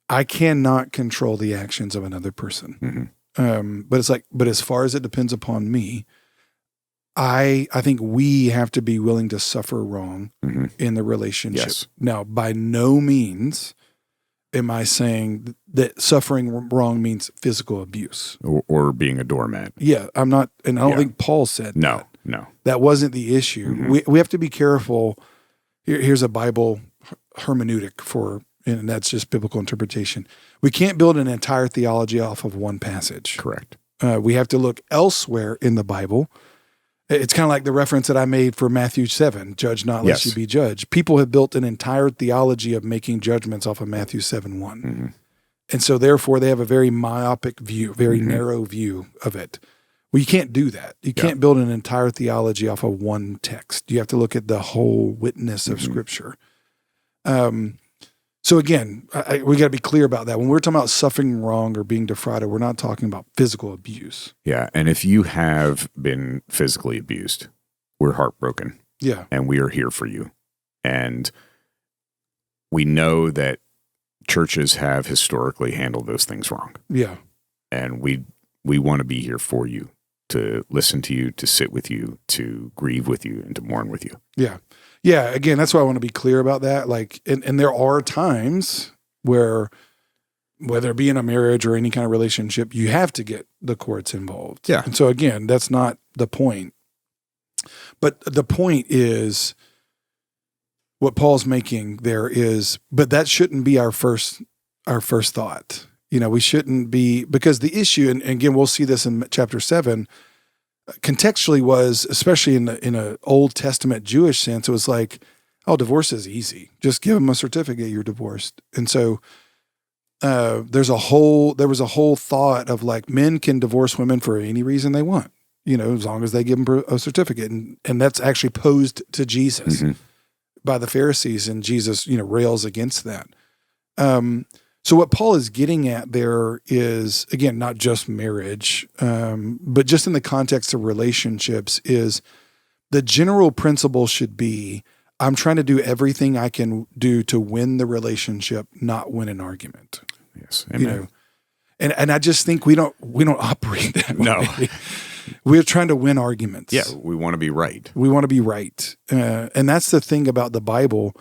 I cannot control the actions of another person. But it's like, but as far as it depends upon me, I think we have to be willing to suffer wrong in the relationship. Yes. Now, by no means am I saying that suffering wrong means physical abuse or being a doormat. Yeah, I'm not, and I don't think Paul said that. No, that wasn't the issue. We have to be careful. Here's a Bible hermeneutic for and that's just biblical interpretation. We can't build an entire theology off of one passage. Correct. We have to look elsewhere in the Bible. It's kind of like the reference that I made for Matthew 7, judge not lest you be judged. People have built an entire theology of making judgments off of Matthew 7:1. Mm-hmm. And so therefore they have a very myopic view, very narrow view of it. Well, you can't do that. You can't build an entire theology off of one text. You have to look at the whole witness of Scripture. So again, we got to be clear about that. When we're talking about suffering wrong or being defrauded, we're not talking about physical abuse. Yeah, and if you have been physically abused, we're heartbroken. Yeah. And we are here for you. And we know that churches have historically handled those things wrong. Yeah. And we want to be here for you, to listen to you, to sit with you, to grieve with you, and to mourn with you. Yeah. Yeah. Again, that's why I want to be clear about that. Like, and there are times where, whether it be in a marriage or any kind of relationship, you have to get the courts involved. Yeah. And so again, that's not the point. But the point is, what Paul's making there is, but that shouldn't be our first thought. You know, we shouldn't be, because the issue, and again, we'll see this in chapter 7, contextually was, especially in a Old Testament Jewish sense, it was like, oh, divorce is easy. Just give them a certificate, you're divorced. And so there was a whole thought of like, men can divorce women for any reason they want, you know, as long as they give them a certificate. And that's actually posed to Jesus by the Pharisees, and Jesus, you know, rails against that. So what Paul is getting at there is, again, not just marriage, but just in the context of relationships, is the general principle should be, I'm trying to do everything I can do to win the relationship, not win an argument. Yes. Amen. You know, and I just think we don't operate that No. way. We're trying to win arguments. Yeah, we want to be right. We want to be right. And that's the thing about the Bible.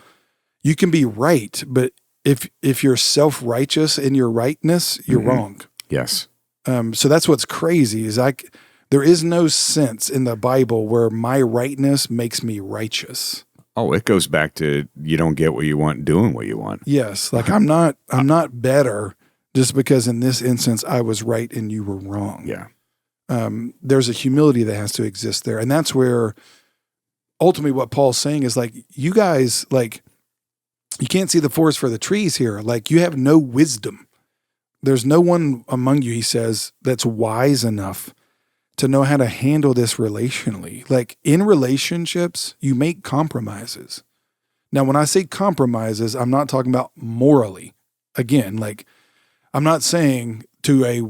You can be right, but if you're self-righteous in your rightness, you're wrong. Yes. So that's what's crazy is there is no sense in the Bible where my rightness makes me righteous. Oh, it goes back to you don't get what you want doing what you want. Yes. Like I'm not better just because in this instance I was right and you were wrong. Yeah. There's a humility that has to exist there. And that's where ultimately what Paul's saying is like, you guys, like, you can't see the forest for the trees here. Like, you have no wisdom. There's no one among you, he says, that's wise enough to know how to handle this relationally. Like, in relationships, you make compromises. Now, when I say compromises, I'm not talking about morally. Again, like, I'm not saying to a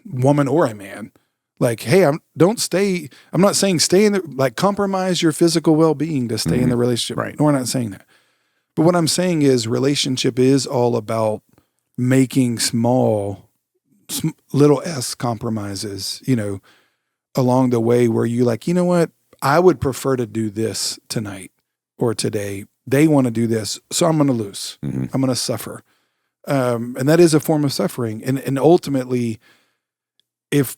woman or a man, like, hey, I'm not saying stay in like compromise your physical well-being to stay in the relationship. Right. No, we're not saying that. But what I'm saying is relationship is all about making little s compromises, you know, along the way where you like, you know what, I would prefer to do this tonight or today. They want to do this, so I'm going to lose. I'm going to suffer. And that is a form of suffering. And ultimately, if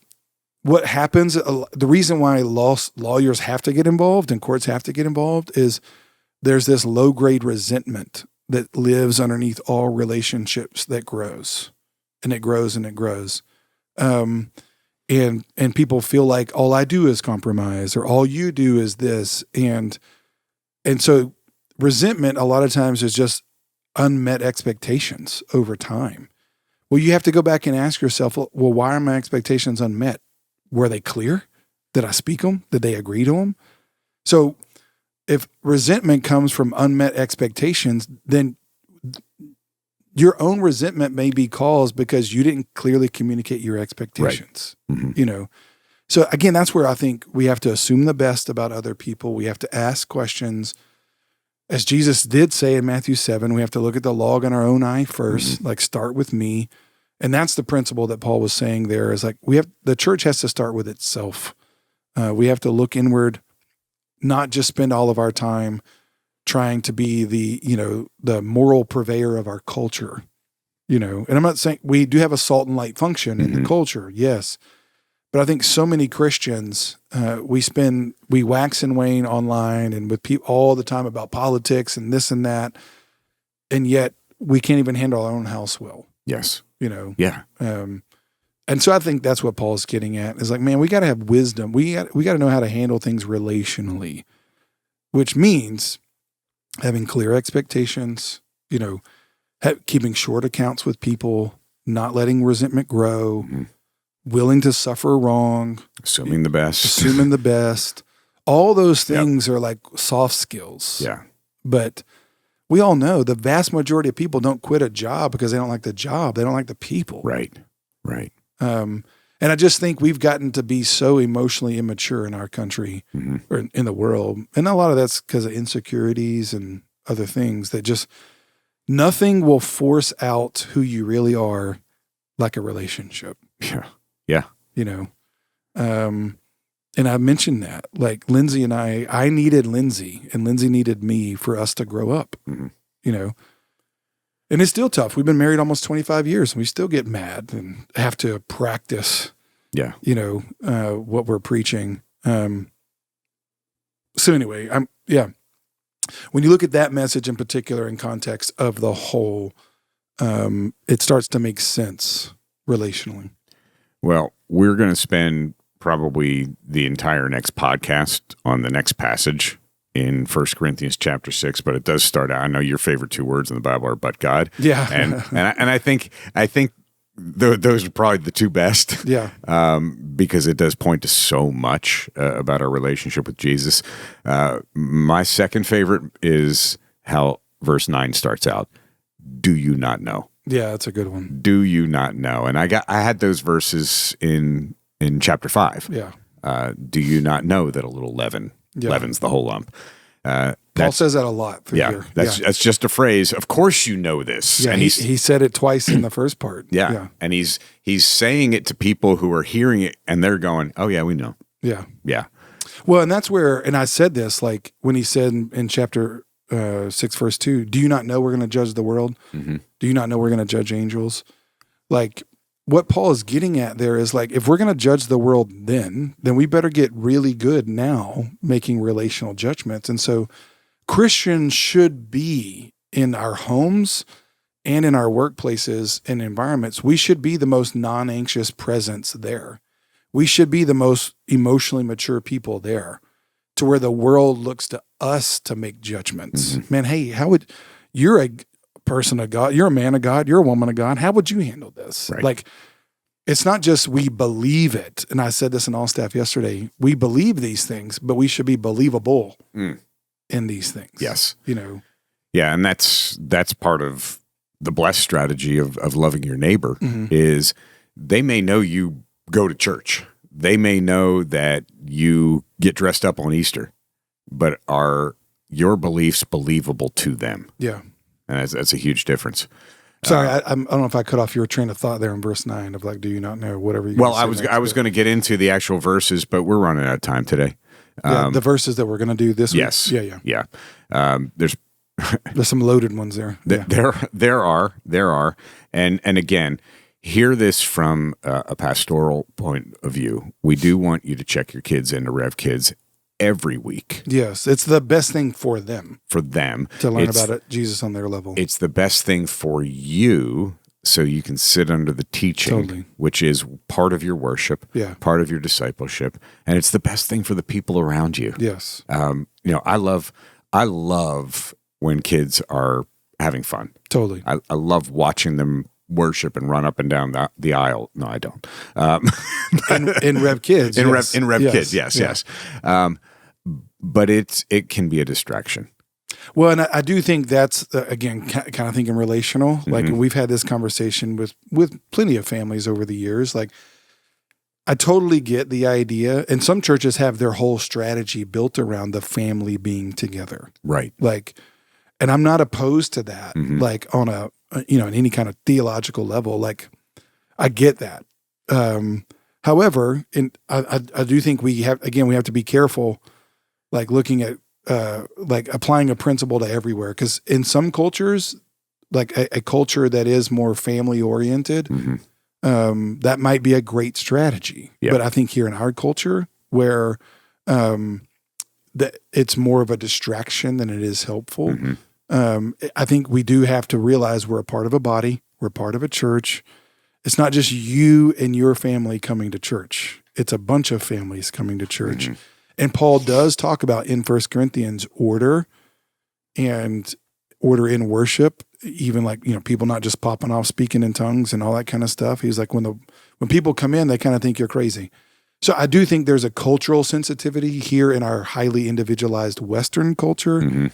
what happens, the reason why lawyers have to get involved and courts have to get involved is there's this low-grade resentment that lives underneath all relationships that grows, and it grows and it grows. And people feel like all I do is compromise, or all you do is this. And so resentment a lot of times is just unmet expectations over time. Well, you have to go back and ask yourself, well, why are my expectations unmet? Were they clear? Did I speak them? Did they agree to them? So if resentment comes from unmet expectations, then your own resentment may be caused because you didn't clearly communicate your expectations, you know? So again, that's where I think we have to assume the best about other people. We have to ask questions. As Jesus did say in Matthew 7, we have to look at the log in our own eye first, like start with me. And that's the principle that Paul was saying there is like, the church has to start with itself. We have to look inward, not just spend all of our time trying to be the moral purveyor of our culture, you know. And I'm not saying we do have a salt and light function in the culture. Yes. But I think so many Christians, we wax and wane online and with people all the time about politics and this and that. And yet we can't even handle our own house well, Yes. you know? Yeah. And so I think that's what Paul's getting at is like, man, we got to have wisdom. We got to know how to handle things relationally, which means having clear expectations, you know, keeping short accounts with people, not letting resentment grow, willing to suffer wrong, Assuming the best. All those things are like soft skills. Yeah. But we all know the vast majority of people don't quit a job because they don't like the job. They don't like the people. Right. And I just think we've gotten to be so emotionally immature in our country or in the world. And a lot of that's because of insecurities and other things that just nothing will force out who you really are like a relationship. Yeah. You know? And I mentioned that, like Lindsay and I needed Lindsay and Lindsay needed me for us to grow up, you know? And it's still tough. We've been married almost 25 years and we still get mad and have to practice, you know, what we're preaching. So anyway, when you look at that message in particular in context of the whole, it starts to make sense relationally. Well, we're going to spend probably the entire next podcast on the next passage in 1 Corinthians chapter 6, but it does start out. I know your favorite two words in the Bible are "but God." Yeah, and I think those are probably the two best. Yeah, because it does point to so much about our relationship with Jesus. My second favorite is how verse 9 starts out. Do you not know? Yeah, that's a good one. Do you not know? And I had those verses in chapter 5. Yeah. Do you not know that a little leaven leavens the whole lump? Paul says that a lot through here. That's just a phrase. Of course you know this. Yeah, and he said it twice in the first part. Yeah. And he's saying it to people who are hearing it and they're going, oh yeah, we know. Yeah. Yeah. Well, and that's where, and I said this, like when he said in chapter 6, verse 2, do you not know we're going to judge the world? Do you not know we're going to judge angels? Like what Paul is getting at there is like, if we're going to judge the world then we better get really good now making relational judgments. And so Christians should be in our homes and in our workplaces and environments. We should be the most non-anxious presence there. We should be the most emotionally mature people there to where the world looks to us to make judgments. Man, hey, you're a person of God, you're a man of God, you're a woman of God. How would you handle this? Right. Like, it's not just we believe it. And I said this in All Staff yesterday. We believe these things, but we should be believable in these things. Yes. You know? Yeah. And that's part of the blessed strategy of loving your neighbor is they may know you go to church. They may know that you get dressed up on Easter, but are your beliefs believable to them? Yeah. And that's a huge difference. Sorry, I don't know if I cut off your train of thought there in verse 9 of like, do you not know, whatever you Well, I was going to get into the actual verses, but we're running out of time today. The verses that we're going to do this week. Yeah. There's some loaded ones there. There are. And again, hear this from a pastoral point of view. We do want you to check your kids into Rev Kids every week. Yes, it's the best thing for them. For them. To learn about it, Jesus on their level. It's the best thing for you so you can sit under the teaching, which is part of your worship, part of your discipleship, and it's the best thing for the people around you. Yes. I love when kids are having fun. Totally. I love watching them worship and run up and down the aisle. No, I don't. In Rev Kids. In Rev Kids, yes. But it can be a distraction. Well, and I do think that's, again, kind of thinking relational. Like we've had this conversation with plenty of families over the years. Like I totally get the idea. And some churches have their whole strategy built around the family being together. Right. Like, and I'm not opposed to that. Like on in any kind of theological level, like I get that. However, I do think we have to be careful, like looking at, like applying a principle to everywhere. Because in some cultures, like a culture that is more family oriented, that might be a great strategy. Yep. But I think here in our culture where, that it's more of a distraction than it is helpful. I think we do have to realize we're a part of a body. We're part of a church. It's not just you and your family coming to church. It's a bunch of families coming to church. Mm-hmm. And Paul does talk about in 1 Corinthians order and order in worship, even like, people not just popping off speaking in tongues and all that kind of stuff. He's like, when people come in, they kind of think you're crazy. So I do think there's a cultural sensitivity here in our highly individualized Western culture. Mm-hmm.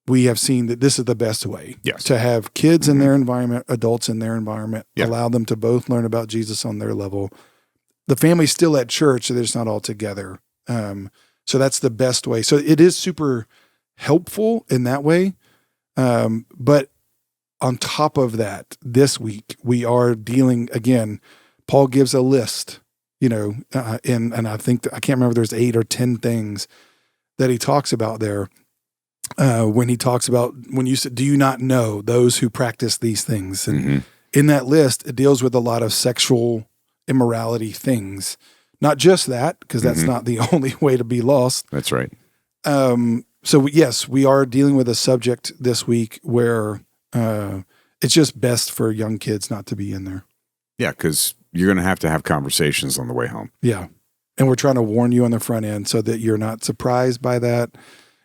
We have seen that this is the best way to have kids in their environment, adults in their environment, allow them to both learn about Jesus on their level. The family's still at church, so they're just not all together. So that's the best way. So it is super helpful in that way. But on top of that, this week we are dealing again. Paul gives a list, and I think I can't remember. There's 8 or 10 things that he talks about there. When he talks about when you said, "Do you not know those who practice these things?" And in that list, it deals with a lot of sexual immorality things. Not just that, because that's not the only way to be lost. That's right. So yes, we are dealing with a subject this week where it's just best for young kids not to be in there. Yeah, because you're going to have conversations on the way home. Yeah. And we're trying to warn you on the front end so that you're not surprised by that.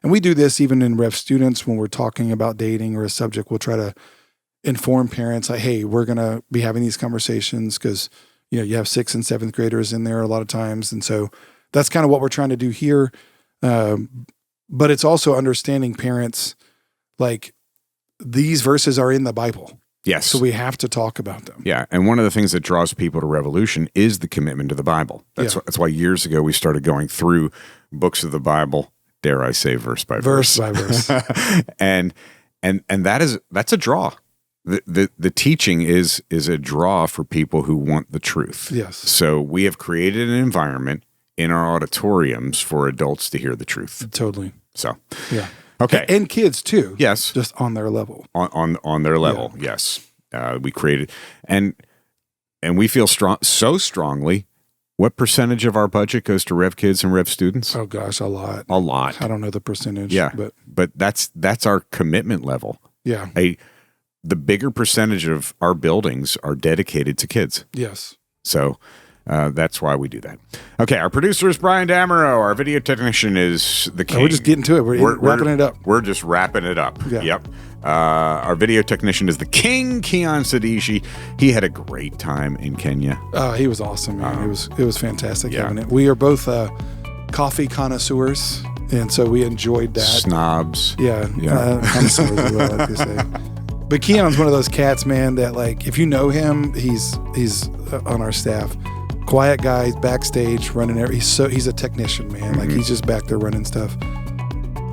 And we do this even in Rev students when we're talking about dating or a subject. We'll try to inform parents like, hey, we're going to be having these conversations because, you have 6th and 7th graders in there a lot of times. And so that's kind of what we're trying to do here. But it's also understanding parents, like these verses are in the Bible. Yes. So we have to talk about them. Yeah. And one of the things that draws people to Revolution is the commitment to the Bible. That's why years ago we started going through books of the Bible, dare I say, verse by verse. Verse by verse. and that's a draw. The teaching is a draw for people who want the truth. Yes. So we have created an environment in our auditoriums for adults to hear the truth. Totally. So, yeah. Okay. And kids too. Yes. Just on their level. On their level. Yeah. Yes. We created, and we feel so strongly. What percentage of our budget goes to Rev kids and Rev students? Oh gosh, a lot. A lot. I don't know the percentage. Yeah. But that's our commitment level. Yeah. The bigger percentage of our buildings are dedicated to kids. Yes. So that's why we do that. Okay, our producer is Brian Damerow. Our video technician is the King. We're just getting to it. We're wrapping it up. We're just wrapping it up. Yeah. Yep. Our video technician is the King, Keon Sadishi. He had a great time in Kenya. Oh, he was awesome, man. It was fantastic having it. We are both coffee connoisseurs, and so we enjoyed that. Snobs. Yeah. Connoisseurs is what I like to say. But Keon's one of those cats, man, that like if you know him, he's on our staff. Quiet guy, he's backstage running he's a technician, man. Like he's just back there running stuff.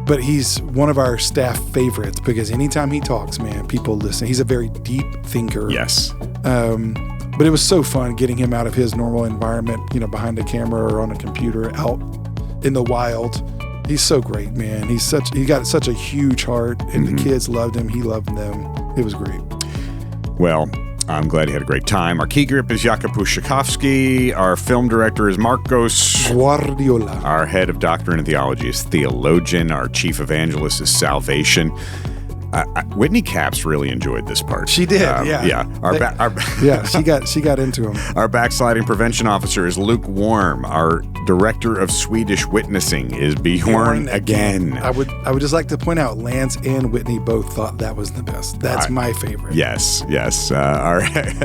But he's one of our staff favorites because anytime he talks, man, people listen. He's a very deep thinker. Yes. But it was so fun getting him out of his normal environment, behind a camera or on a computer, out in the wild. He's so great, man. He got such a huge heart, and the kids loved him. He loved them. It was great. Well, I'm glad he had a great time. Our key grip is Jakub Puszczykowski. Our film director is Marcos Guardiola. Our head of doctrine and theology is Theologian. Our chief evangelist is Salvation. Whitney Capps really enjoyed this part. She did, yeah. Yeah, she got into him. Our backsliding prevention officer is lukewarm. Our director of Swedish witnessing is Bjorn again. I would just like to point out Lance and Whitney both thought that was the best. That's my favorite. Yes. Our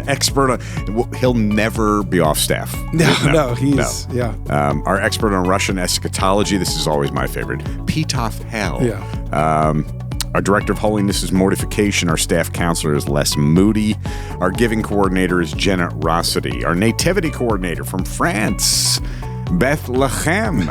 expert he'll never be off staff. No. Our expert on Russian eschatology. This is always my favorite. Pitov Hell. Yeah. Our director of holiness is Mortification. Our staff counselor is Les Moody. Our giving coordinator is Generosity. Our nativity coordinator from France, Bethlehem.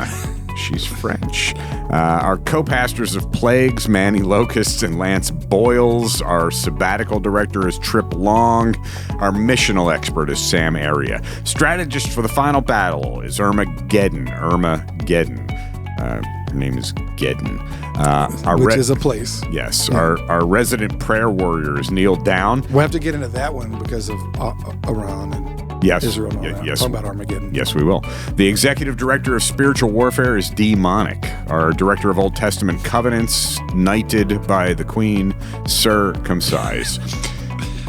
She's French. Our co-pastors of Plagues, Manny Locusts and Lance Boyles. Our sabbatical director is Trip Long. Our missional expert is Sam Area. Strategist for the final battle is Irma Geddon. Her name is Geddon. Which is a place. Yes. Yeah. Our resident prayer warrior is Neil Down. We'll have to get into that one because of Iran and Yes. Israel and all Y- that. yes. Talk about Armageddon. Yes, we will. The executive director of spiritual warfare is demonic. Our director of Old Testament covenants, knighted by the Queen, circumcised.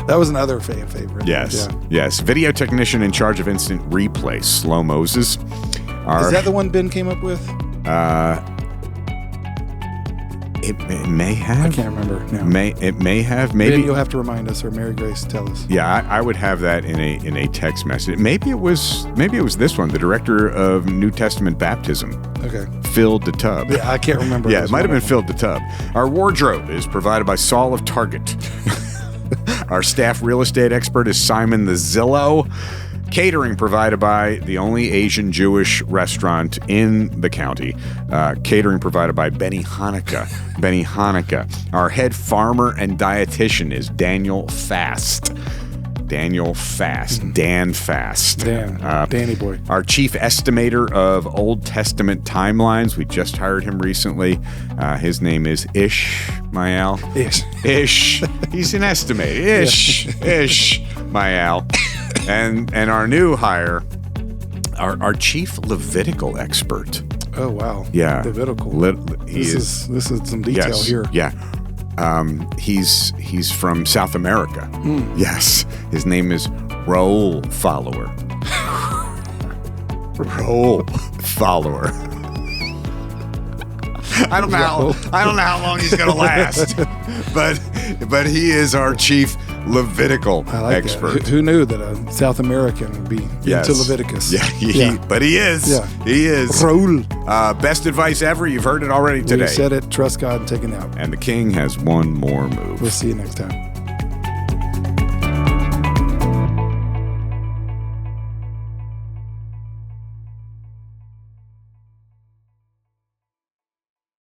That was another fan favorite. Yes, Yeah. yes. Video technician in charge of instant replay, Slow Moses. Is that the one Ben came up with? It may have. I can't remember now. It may have. Ben, Maybe. you'll have to remind us, or Mary Grace tell us. Yeah, I would have that in a text message. Maybe it was this one, the director of New Testament baptism, Okay. Phil DeTub. Yeah, I can't remember. Yeah, It it was might have one been of them. Phil DeTub. Our wardrobe is provided by Saul of Target. Our staff real estate expert is Simon the Zillow. Catering provided by the only Asian Jewish restaurant in the county. Catering provided by Benny Hanukkah. Benny Hanukkah. Our head farmer and dietitian is Daniel Fast. Daniel Fast. Dan Fast. Dan. Danny boy. Our chief estimator of Old Testament timelines. We just hired him recently. His name is Ishmael. Ish. He's an estimator. Ishmael. And our new hire, our chief Levitical expert. Oh wow. Yeah. Levitical. This This is some detail here. Yeah. He's from South America. Yes. His name is Raul Follower. Raul Follower. I don't know how long he's gonna last. but he is our chief Levitical I like expert. that. Who knew that a South American would be Yes. into Leviticus? Yeah, but he is. Yeah. He is. Raul. Best advice ever. You've heard it already today. We said it. Trust God and take it out. And the king has one more move. We'll see you next time.